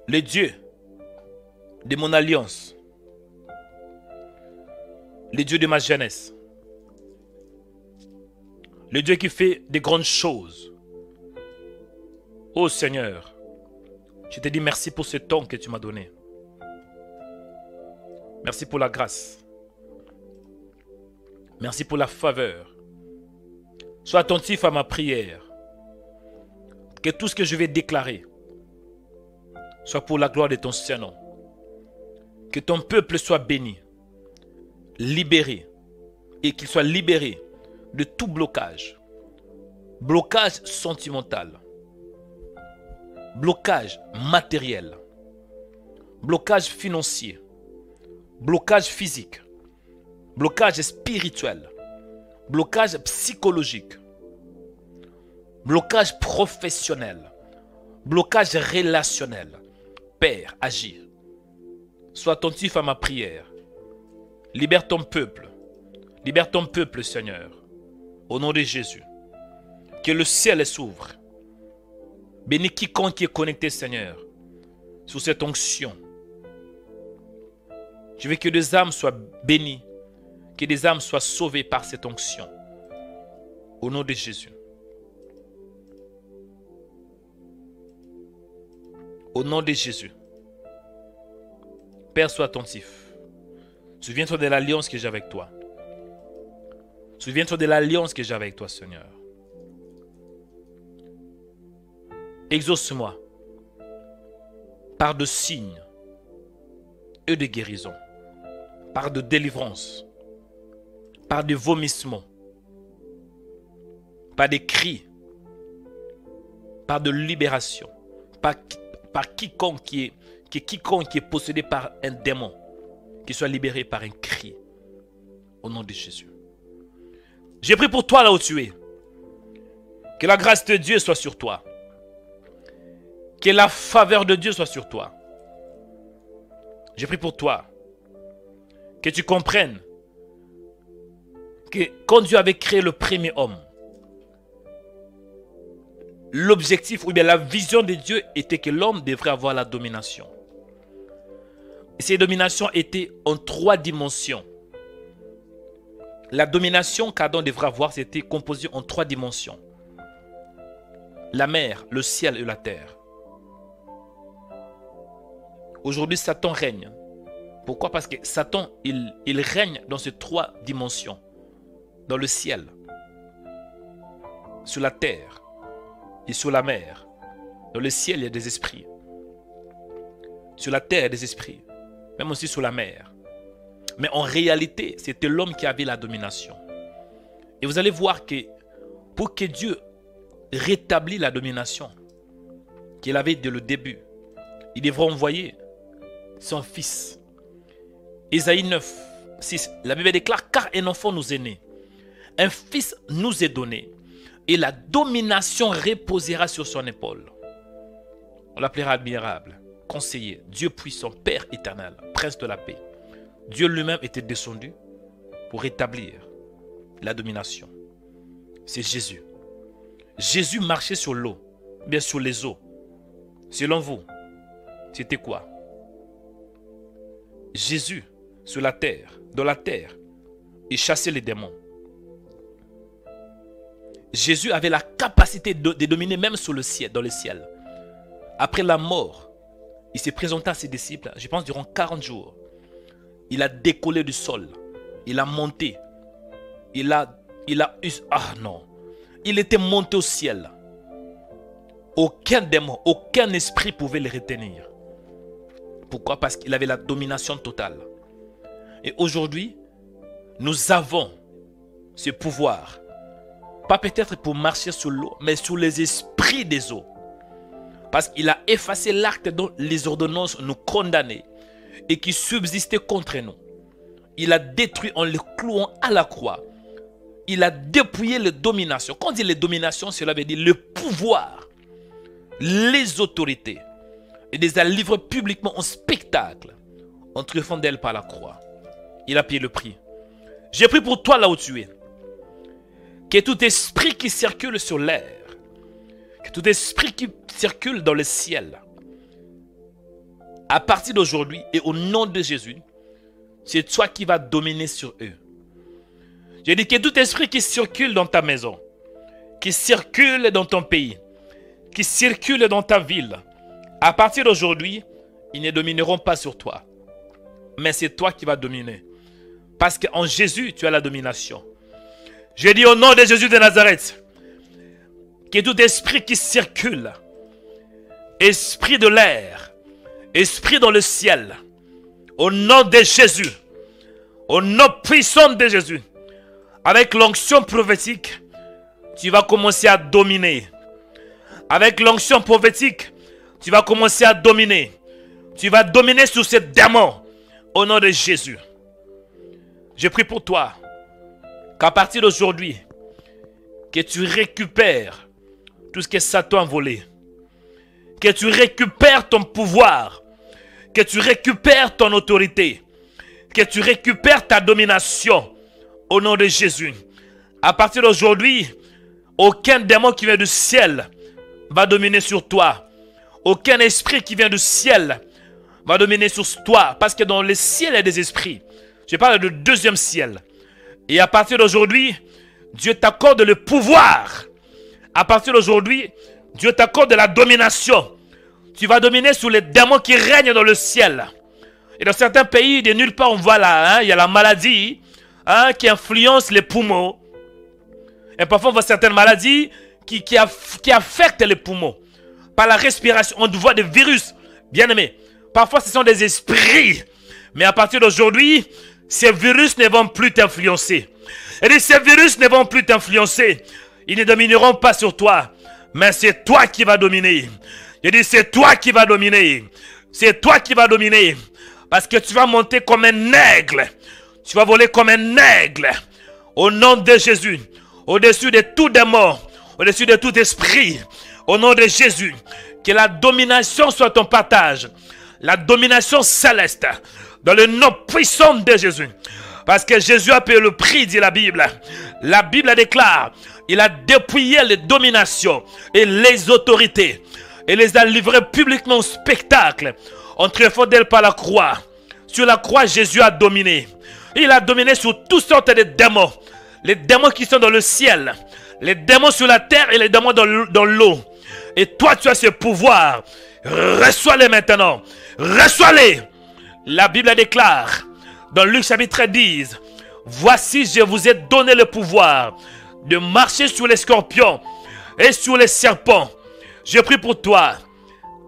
Le Dieu de mon alliance. Le Dieu de ma jeunesse. Le Dieu qui fait de grandes choses. Oh Seigneur, je te dis merci pour ce temps que tu m'as donné. Merci pour la grâce. Merci pour la faveur. Sois attentif à ma prière. Que tout ce que je vais déclarer soit pour la gloire de ton Saint-Nom. Que ton peuple soit béni, libéré, et qu'il soit libéré de tout blocage. Blocage sentimental, blocage matériel, blocage financier, blocage physique, blocage spirituel, blocage psychologique, blocage professionnel, blocage relationnel. Père, agis. Sois attentif à ma prière. Libère ton peuple. Libère ton peuple, Seigneur. Au nom de Jésus. Que le ciel s'ouvre. Bénis quiconque qui est connecté, Seigneur, sous cette onction. Je veux que des âmes soient bénies, que des âmes soient sauvées par cette onction. Au nom de Jésus. Au nom de Jésus. Père, sois attentif. Souviens-toi de l'alliance que j'ai avec toi. Souviens-toi de l'alliance que j'ai avec toi, Seigneur. Exauce-moi par de signes et de guérison, par de délivrance, par des vomissements, par des cris, par de libération, par quiconque qui est possédé par un démon, qui soit libéré par un cri, au nom de Jésus. J'ai prié pour toi là où tu es. Que la grâce de Dieu soit sur toi. Que la faveur de Dieu soit sur toi. J'ai prié pour toi. Que tu comprennes que quand Dieu avait créé le premier homme, l'objectif ou bien la vision de Dieu était que l'homme devrait avoir la domination. Et ces dominations étaient en 3 dimensions. La domination qu'Adam devrait avoir, c'était composé en 3 dimensions. La mer, le ciel et la terre. Aujourd'hui, Satan règne. Pourquoi? Parce que Satan, il règne dans ces 3 dimensions. Dans le ciel, sur la terre et sur la mer. Dans le ciel, il y a des esprits. Sur la terre, il y a des esprits. Même aussi sur la mer. Mais en réalité, c'était l'homme qui avait la domination. Et vous allez voir que pour que Dieu rétablisse la domination qu'il avait dès le début, il devra envoyer son fils. Ésaïe 9, 6, la Bible déclare: car un enfant nous est né, un fils nous est donné, et la domination reposera sur son épaule. On l'appellera admirable, conseiller, Dieu puissant, Père éternel, prince de la paix. Dieu lui-même était descendu pour rétablir la domination. C'est Jésus. Jésus marchait sur l'eau, bien sur les eaux. Selon vous, c'était quoi? Jésus, sur la terre, dans la terre, il chassait les démons. Jésus avait la capacité de dominer même sur le ciel, dans le ciel. Après la mort, il s'est présenté à ses disciples, je pense durant 40 jours. Il a décollé du sol. Il a monté. Ah non. Il était monté au ciel. Aucun démon, aucun esprit pouvait le retenir. Pourquoi? Parce qu'il avait la domination totale. Et aujourd'hui, nous avons ce pouvoir. Pas peut-être pour marcher sur l'eau, mais sur les esprits des eaux. Parce qu'il a effacé l'acte dont les ordonnances nous condamnaient et qui subsistait contre nous. Il a détruit en le clouant à la croix. Il a dépouillé les dominations. Quand on dit les dominations, cela veut dire le pouvoir, les autorités. Et les a livrés publiquement en spectacle, en triomphant d'elle par la croix. Il a payé le prix. J'ai pris pour toi là où tu es. Que tout esprit qui circule sur l'air, que tout esprit qui circule dans le ciel, à partir d'aujourd'hui et au nom de Jésus, c'est toi qui vas dominer sur eux. J'ai dit que tout esprit qui circule dans ta maison, qui circule dans ton pays, qui circule dans ta ville, à partir d'aujourd'hui, ils ne domineront pas sur toi. Mais c'est toi qui vas dominer. Parce qu'en Jésus, tu as la domination. J'ai dit au nom de Jésus de Nazareth, que tout esprit qui circule, esprit de l'air, esprit dans le ciel, au nom de Jésus, au nom puissant de Jésus, avec l'onction prophétique, tu vas commencer à dominer. Avec l'onction prophétique, tu vas commencer à dominer. Tu vas dominer sur ces démons, au nom de Jésus. Je prie pour toi, qu'à partir d'aujourd'hui, que tu récupères tout ce que Satan a volé. Que tu récupères ton pouvoir. Que tu récupères ton autorité. Que tu récupères ta domination. Au nom de Jésus. À partir d'aujourd'hui, aucun démon qui vient du ciel va dominer sur toi. Aucun esprit qui vient du ciel va dominer sur toi. Parce que dans le ciel, il y a des esprits. Je parle du deuxième ciel. Et à partir d'aujourd'hui, Dieu t'accorde le pouvoir. À partir d'aujourd'hui, Dieu t'accorde la domination. Tu vas dominer sur les démons qui règnent dans le ciel. Et dans certains pays, de nulle part, on voit là, il y a la maladie qui influence les poumons. Et parfois, on voit certaines maladies qui affectent les poumons. Par la respiration, on voit des virus. Bien aimé, parfois ce sont des esprits. Mais à partir d'aujourd'hui, ces virus ne vont plus t'influencer. Et ces virus ne vont plus t'influencer. Ils ne domineront pas sur toi. Mais c'est toi qui vas dominer. Je dis, c'est toi qui vas dominer. C'est toi qui vas dominer. Parce que tu vas monter comme un aigle. Tu vas voler comme un aigle. Au nom de Jésus. Au-dessus de tout démon. Au-dessus de tout esprit. Au nom de Jésus. Que la domination soit ton partage. La domination céleste. Dans le nom puissant de Jésus. Parce que Jésus a payé le prix, dit la Bible. La Bible déclare. Il a dépouillé les dominations et les autorités. Et les a livrés publiquement au spectacle. En triomphant d'elle par la croix. Sur la croix, Jésus a dominé. Il a dominé sur toutes sortes de démons. Les démons qui sont dans le ciel. Les démons sur la terre et les démons dans l'eau. Et toi, tu as ce pouvoir. Reçois-les maintenant. Reçois-les. La Bible déclare. Dans Luc chapitre 10. Voici, je vous ai donné le pouvoir de marcher sur les scorpions et sur les serpents. Je prie pour toi.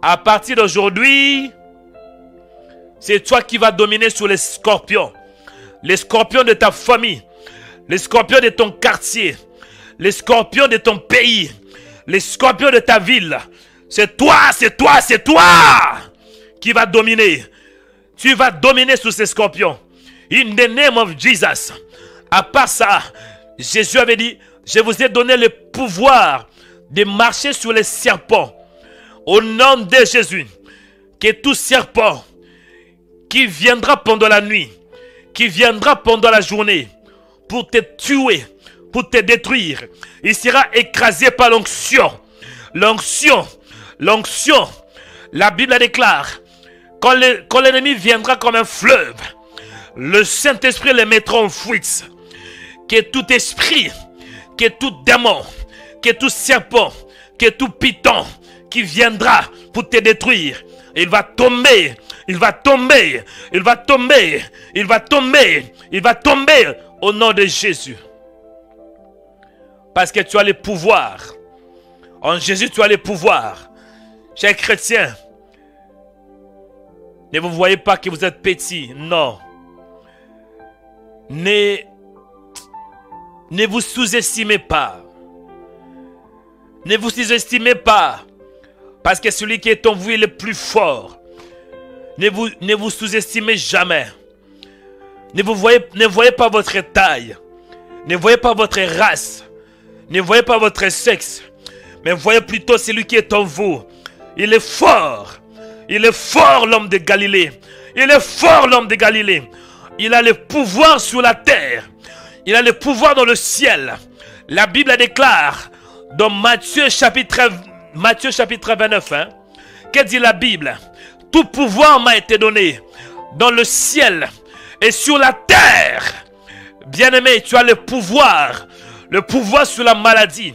À partir d'aujourd'hui, c'est toi qui vas dominer sur les scorpions. Les scorpions de ta famille. Les scorpions de ton quartier. Les scorpions de ton pays. Les scorpions de ta ville. C'est toi, c'est toi, c'est toi qui va dominer. Tu vas dominer sur ces scorpions. In the name of Jesus. À part ça, Jésus avait dit, je vous ai donné le pouvoir de marcher sur les serpents. Au nom de Jésus, que tout serpent qui viendra pendant la nuit, qui viendra pendant la journée, pour te tuer, pour te détruire, il sera écrasé par l'onction. L'onction, l'onction. La Bible déclare, quand l'ennemi viendra comme un fleuve, le Saint-Esprit le mettra en fuite. Que tout esprit, que tout démon, que tout serpent, que tout python qui viendra pour te détruire, il va tomber, il va tomber, il va tomber, il va tomber, il va tomber au nom de Jésus. Parce que tu as le pouvoir. En Jésus, tu as le pouvoir. Chers chrétiens, ne vous voyez pas que vous êtes petits. Non. Ne vous sous-estimez pas. Ne vous sous-estimez pas. Parce que celui qui est en vous est le plus fort. Ne vous sous-estimez jamais. Ne voyez pas votre taille. Ne voyez pas votre race. Ne voyez pas votre sexe. Mais voyez plutôt celui qui est en vous. Il est fort. Il est fort, l'homme de Galilée. Il est fort, l'homme de Galilée. Il a le pouvoir sur la terre. Il a le pouvoir dans le ciel. La Bible déclare dans Matthieu chapitre 29. Que dit la Bible? Tout pouvoir m'a été donné dans le ciel et sur la terre. Bien-aimé, tu as le pouvoir. Le pouvoir sur la maladie.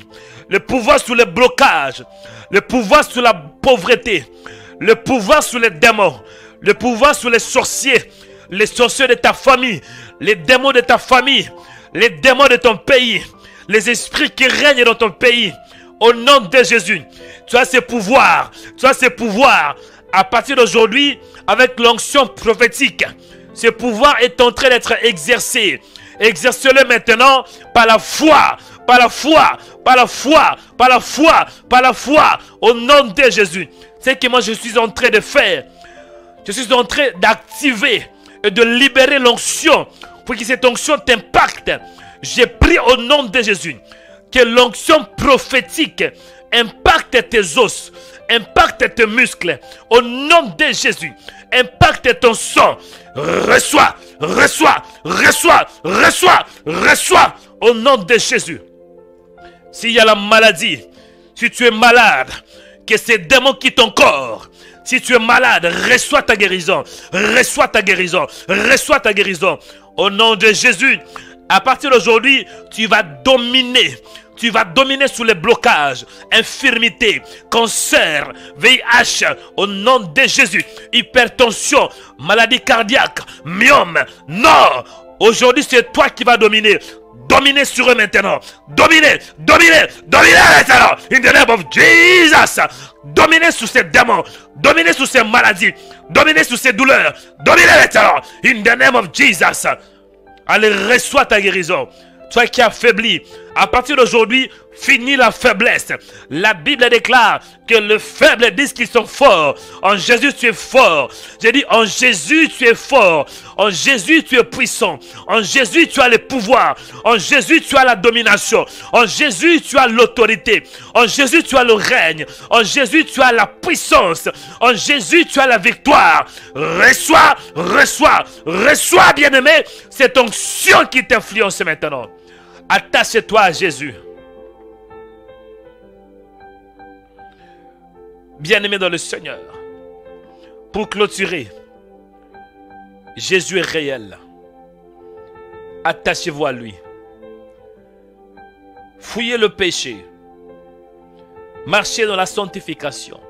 Le pouvoir sur le blocage. Le pouvoir sur la pauvreté. Le pouvoir sur les démons. Le pouvoir sur les sorciers. Les sorciers de ta famille. Les démons de ta famille. Les démons de ton pays. Les esprits qui règnent dans ton pays. Au nom de Jésus. Tu as ce pouvoir. Tu as ce pouvoir. À partir d'aujourd'hui, avec l'onction prophétique, ce pouvoir est en train d'être exercé. Exercez-le maintenant par la foi. Par la foi. Par la foi. Par la foi. Par la foi. Au nom de Jésus. C'est ce que moi je suis en train de faire. Je suis en train d'activer et de libérer l'onction pour que cette onction t'impacte. J'ai prié au nom de Jésus que l'onction prophétique impacte tes os, impacte tes muscles. Au nom de Jésus, impacte ton sang. Reçois, reçois, reçois, reçois, reçois. Au nom de Jésus. S'il y a la maladie Si tu es malade, que ces démons quittent ton corps. Si tu es malade, reçois ta guérison. Reçois ta guérison. Reçois ta guérison. Au nom de Jésus, à partir d'aujourd'hui, tu vas dominer. Tu vas dominer sous les blocages, infirmité, cancer, VIH, au nom de Jésus, hypertension, maladie cardiaque, myome. Non! Aujourd'hui, c'est toi qui vas dominer. Dominez sur eux maintenant. Dominez, dominez, dominez maintenant. In the name of Jesus. Dominez sur ces démons. Dominez sur ces maladies. Dominez sur ces douleurs. Dominez maintenant. In the name of Jesus. Allez, reçois ta guérison. Toi qui as faibli, à partir d'aujourd'hui, finis la faiblesse. La Bible déclare que les faibles disent qu'ils sont forts. En Jésus, tu es fort. J'ai dit, en Jésus, tu es fort. En Jésus, tu es puissant. En Jésus, tu as le pouvoir. En Jésus, tu as la domination. En Jésus, tu as l'autorité. En Jésus, tu as le règne. En Jésus, tu as la puissance. En Jésus, tu as la victoire. Reçois, reçois, reçois, bien-aimé. C'est ton onction qui t'influence maintenant. Attache-toi à Jésus. Bien-aimé dans le Seigneur, pour clôturer, Jésus est réel. Attachez-vous à lui. Fouillez le péché. Marchez dans la sanctification.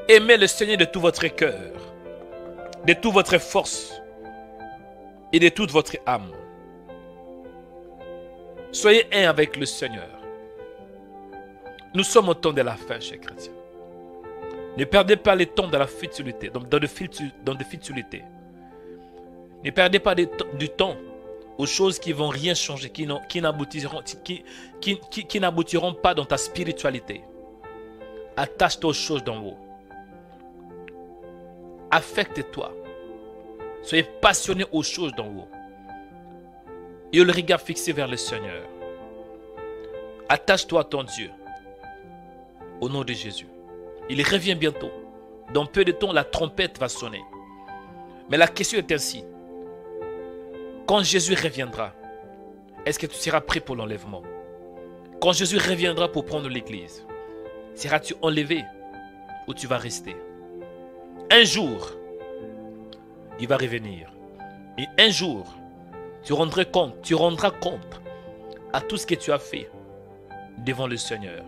Aimez le Seigneur de tout votre cœur, de toute votre force et de toute votre âme. Soyez un avec le Seigneur. Nous sommes au temps de la fin, chers chrétiens. Ne perdez pas le temps de la futilité, dans de futilité. Ne perdez pas du temps aux choses qui ne vont rien changer, qui n'aboutiront pas dans ta spiritualité. Attache-toi aux choses d'en haut. Affecte-toi. Soyez passionné aux choses d'en haut. Et le regard fixé vers le Seigneur. Attache-toi à ton Dieu. Au nom de Jésus. Il revient bientôt. Dans peu de temps, la trompette va sonner. Mais la question est ainsi. Quand Jésus reviendra, est-ce que tu seras prêt pour l'enlèvement? Quand Jésus reviendra pour prendre l'église, seras-tu enlevé ou tu vas rester? Un jour, il va revenir. Et un jour, tu rendras compte à tout ce que tu as fait devant le Seigneur.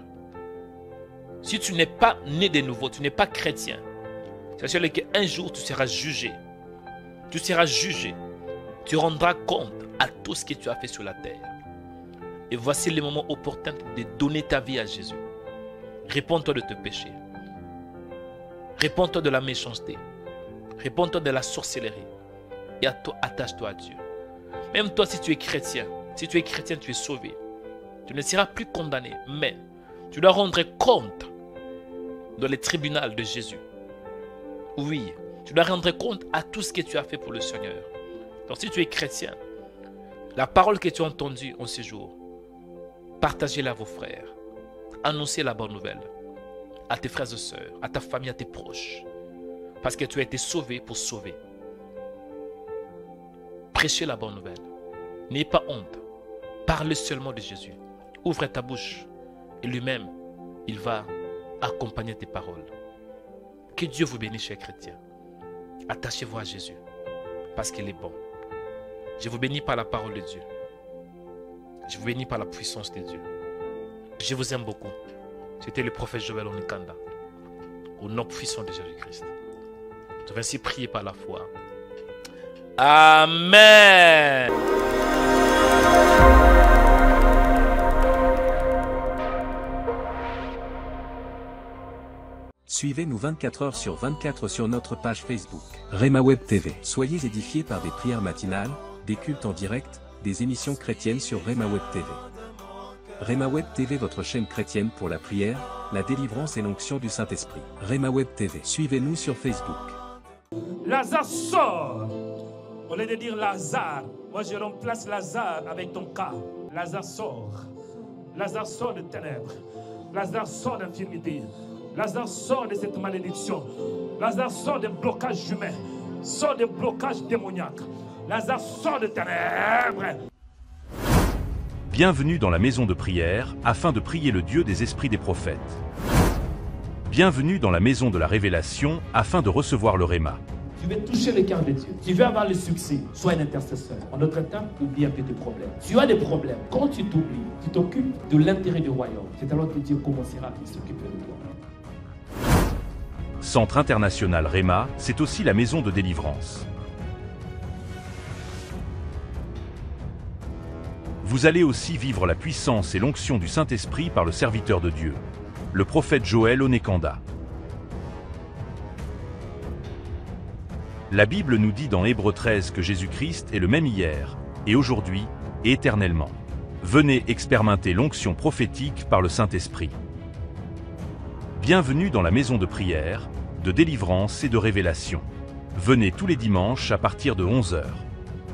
Si tu n'es pas né de nouveau, tu n'es pas chrétien, sachez qu'un jour tu seras jugé. Tu seras jugé. Tu rendras compte à tout ce que tu as fait sur la terre. Et voici le moment opportun de donner ta vie à Jésus. Réponds-toi de tes péchés. Réponds-toi de la méchanceté. Réponds-toi de la sorcellerie. Et attache-toi à Dieu. Même toi, si tu es chrétien, tu es sauvé. Tu ne seras plus condamné, mais tu dois rendre compte dans le tribunal de Jésus. Oui, tu dois rendre compte à tout ce que tu as fait pour le Seigneur. Donc si tu es chrétien, la parole que tu as entendue en ce jour, partagez-la à vos frères. Annoncez la bonne nouvelle à tes frères et sœurs, à ta famille, à tes proches. Parce que tu as été sauvé pour sauver. Prêchez la bonne nouvelle. N'ayez pas honte. Parle seulement de Jésus. Ouvre ta bouche. Et lui-même, il va accompagner tes paroles. Que Dieu vous bénisse, chers chrétiens. Attachez-vous à Jésus. Parce qu'il est bon. Je vous bénis par la parole de Dieu. Je vous bénis par la puissance de Dieu. Je vous aime beaucoup. C'était le prophète Joël Onikanda. Au nom puissant de Jésus-Christ. Je vais ainsi prier par la foi. Amen. Suivez-nous 24 heures sur 24 sur notre page Facebook, Rema Web TV. Soyez édifiés par des prières matinales, des cultes en direct, des émissions chrétiennes sur Rema Web TV. Rema Web TV, votre chaîne chrétienne pour la prière, la délivrance et l'onction du Saint-Esprit. Rema Web TV. Suivez-nous sur Facebook. Lazare sort. Au lieu de dire Lazare, moi je remplace Lazare avec ton cas. Lazare sort. Lazare sort de ténèbres. Lazare sort d'infirmité. Lazare sort de cette malédiction. Lazare sort des blocages humains. Sort des blocages démoniaques. Lazare sort de ténèbres. Bienvenue dans la maison de prière, afin de prier le Dieu des esprits des prophètes. Bienvenue dans la maison de la révélation, afin de recevoir le Réma. Tu veux toucher le cœur de Dieu. Tu veux avoir le succès. Sois un intercesseur. En notre temps, oublie un peu tes problèmes. Tu as des problèmes. Quand tu t'oublies, tu t'occupes de l'intérêt du royaume. C'est alors que Dieu commencera à s'occuper de toi. Centre international Réma, c'est aussi la maison de délivrance. Vous allez aussi vivre la puissance et l'onction du Saint-Esprit par le serviteur de Dieu, le prophète Joël Onekanda. La Bible nous dit dans Hébreux 13 que Jésus-Christ est le même hier, et aujourd'hui, et éternellement. Venez expérimenter l'onction prophétique par le Saint-Esprit. Bienvenue dans la maison de prière, de délivrance et de révélation. Venez tous les dimanches à partir de 11 h.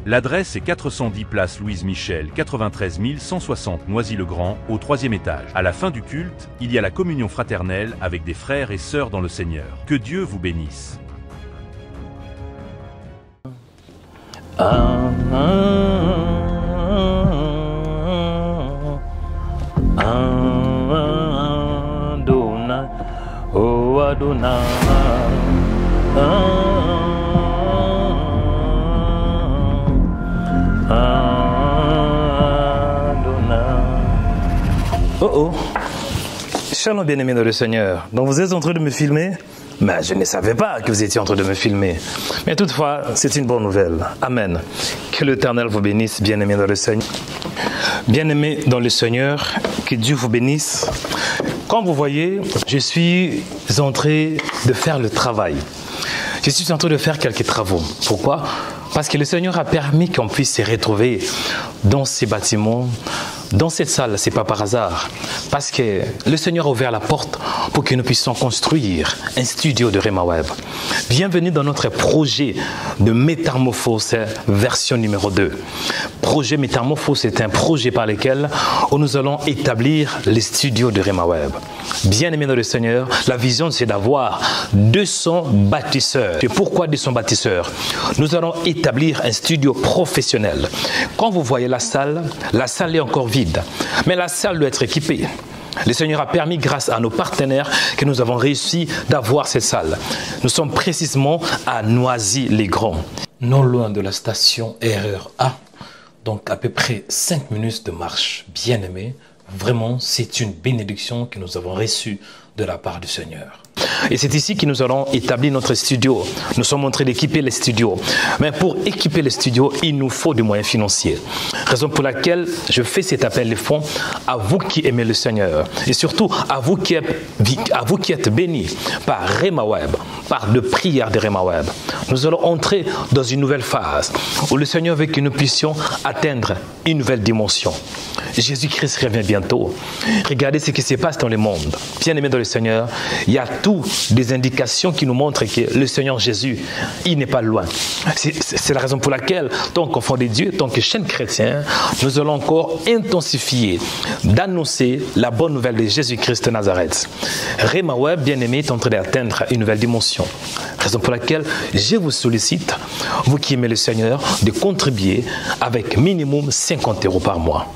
L'adresse est 410 place Louise Michel, 93 160 Noisy-le-Grand, au 3e étage. À la fin du culte, il y a la communion fraternelle avec des frères et sœurs dans le Seigneur. Que Dieu vous bénisse. Adonai, oh Adonai, Oh, shalom bien-aimés dans le Seigneur. Donc vous êtes en train de me filmer? Mais je ne savais pas que vous étiez en train de me filmer. Mais toutefois, c'est une bonne nouvelle. Amen. Que l'Éternel vous bénisse, bien-aimés dans le Seigneur. Bien-aimés dans le Seigneur, que Dieu vous bénisse. Comme vous voyez, je suis en train de faire le travail. Je suis en train de faire quelques travaux. Pourquoi? Parce que le Seigneur a permis qu'on puisse se retrouver dans ces bâtiments, dans cette salle. Ce n'est pas par hasard. Parce que le Seigneur a ouvert la porte pour que nous puissions construire un studio de Réma Web. Bienvenue dans notre projet de métamorphose version numéro 2. Projet métamorphose est un projet par lequel nous allons établir les studios de Réma Web. Bien-aimés dans le Seigneur, la vision c'est d'avoir 200 bâtisseurs. Et pourquoi 200 bâtisseurs? Nous allons établir un studio professionnel. Quand vous voyez la salle est encore vide. Mais la salle doit être équipée. Le Seigneur a permis, grâce à nos partenaires, que nous avons réussi d'avoir cette salle. Nous sommes précisément à Noisy-les-Grands, non loin de la station RER-A. Donc à peu près 5 minutes de marche. Bien-aimés, vraiment c'est une bénédiction que nous avons reçue de la part du Seigneur. Et c'est ici que nous allons établir notre studio. Nous sommes en train d'équiper les studios. Mais pour équiper les studios, il nous faut des moyens financiers. Raison pour laquelle je fais cet appel de fonds à vous qui aimez le Seigneur. Et surtout à vous qui êtes bénis par Réma Web, par le prière de Réma Web. Nous allons entrer dans une nouvelle phase où le Seigneur veut que nous puissions atteindre une nouvelle dimension. Jésus-Christ revient bientôt. Regardez ce qui se passe dans le monde. Bien-aimés dans le Seigneur, il y a toutes des indications qui nous montrent que le Seigneur Jésus, il n'est pas loin. C'est la raison pour laquelle, tant qu'enfant de Dieu, tant que chaîne chrétien, nous allons encore intensifier d'annoncer la bonne nouvelle de Jésus-Christ de Nazareth. Réma Web, bien-aimé, est en train d'atteindre une nouvelle dimension. Raison pour laquelle je vous sollicite, vous qui aimez le Seigneur, de contribuer avec minimum 50 € par mois.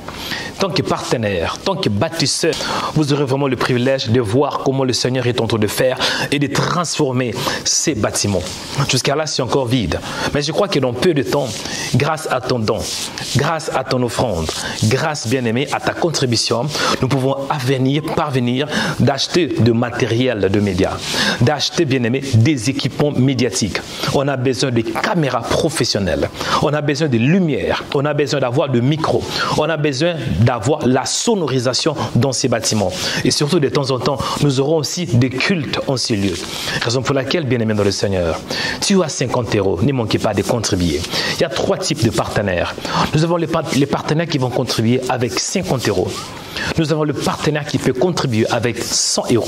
Tant que partenaire, tant que bâtisseur, vous aurez vraiment le privilège de voir comment le Seigneur est en train de faire et de transformer ces bâtiments. Jusqu'à là, c'est encore vide. Mais je crois que dans peu de temps, grâce à ton don, grâce à ton offrande, grâce, bien-aimé, à ta contribution, nous pouvons parvenir d'acheter de matériel de médias, d'acheter, bien-aimé, des équipements médiatiques. On a besoin de caméras professionnelles, on a besoin de lumière, on a besoin d'avoir de micros, on a besoin d'avoir la sonorisation dans ces bâtiments. Et surtout, de temps en temps, nous aurons aussi des cultes en ces lieux. Raison pour laquelle, bien-aimé dans le Seigneur, tu as 50 €, ne manquez pas de contribuer. Il y a 3 types de partenaires. Nous avons les partenaires qui vont contribuer avec 50 €. Nous avons le partenaire qui peut contribuer avec 100 €.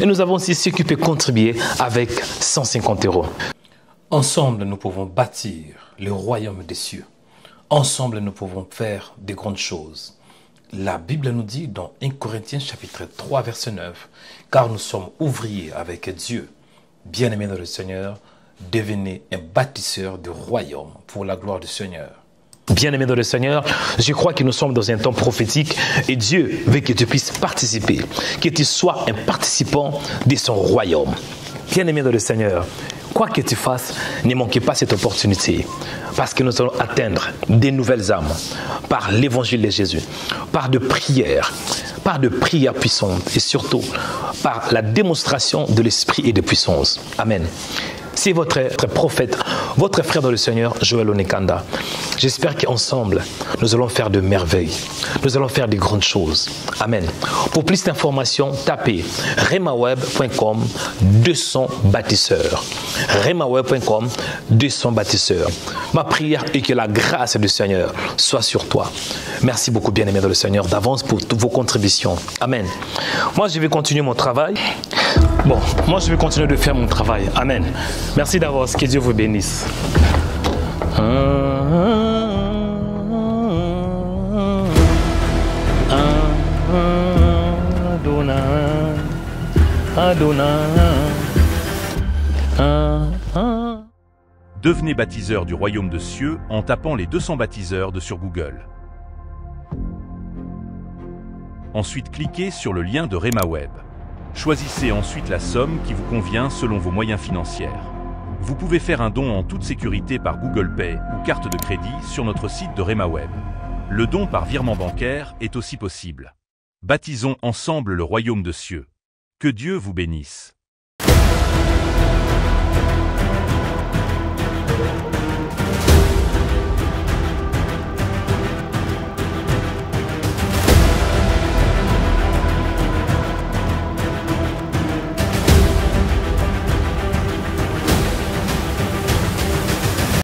Et nous avons aussi ceux qui peuvent contribuer avec 150 €. Ensemble, nous pouvons bâtir le royaume des cieux. Ensemble, nous pouvons faire de grandes choses. La Bible nous dit dans 1 Corinthiens chapitre 3 verset 9, « Car nous sommes ouvriers avec Dieu. Bien-aimés dans le Seigneur, devenez un bâtisseur du royaume pour la gloire du Seigneur. » Bien-aimé dans le Seigneur, je crois que nous sommes dans un temps prophétique et Dieu veut que tu puisses participer, que tu sois un participant de son royaume. Bien-aimé dans le Seigneur, quoi que tu fasses, ne manquez pas cette opportunité parce que nous allons atteindre des nouvelles âmes par l'évangile de Jésus, par de prières puissantes et surtout par la démonstration de l'esprit et de puissance. Amen. C'est votre prophète, votre frère dans le Seigneur, Joël Onekanda. J'espère qu'ensemble, nous allons faire de merveilles. Nous allons faire de grandes choses. Amen. Pour plus d'informations, tapez remaweb.com 200 bâtisseurs. remaweb.com 200 bâtisseurs. Ma prière est que la grâce du Seigneur soit sur toi. Merci beaucoup, bien-aimé dans le Seigneur, d'avance pour toutes vos contributions. Amen. Moi, je vais continuer mon travail. Moi, je vais continuer de faire mon travail. Amen. Merci d'avance. Que Dieu vous bénisse. Devenez baptiseur du royaume de cieux en tapant les 200 baptiseurs sur Google. Ensuite, cliquez sur le lien de RhemaWeb. Choisissez ensuite la somme qui vous convient selon vos moyens financiers. Vous pouvez faire un don en toute sécurité par Google Pay ou carte de crédit sur notre site de RhemaWeb. Le don par virement bancaire est aussi possible. Baptisons ensemble le royaume de cieux. Que Dieu vous bénisse.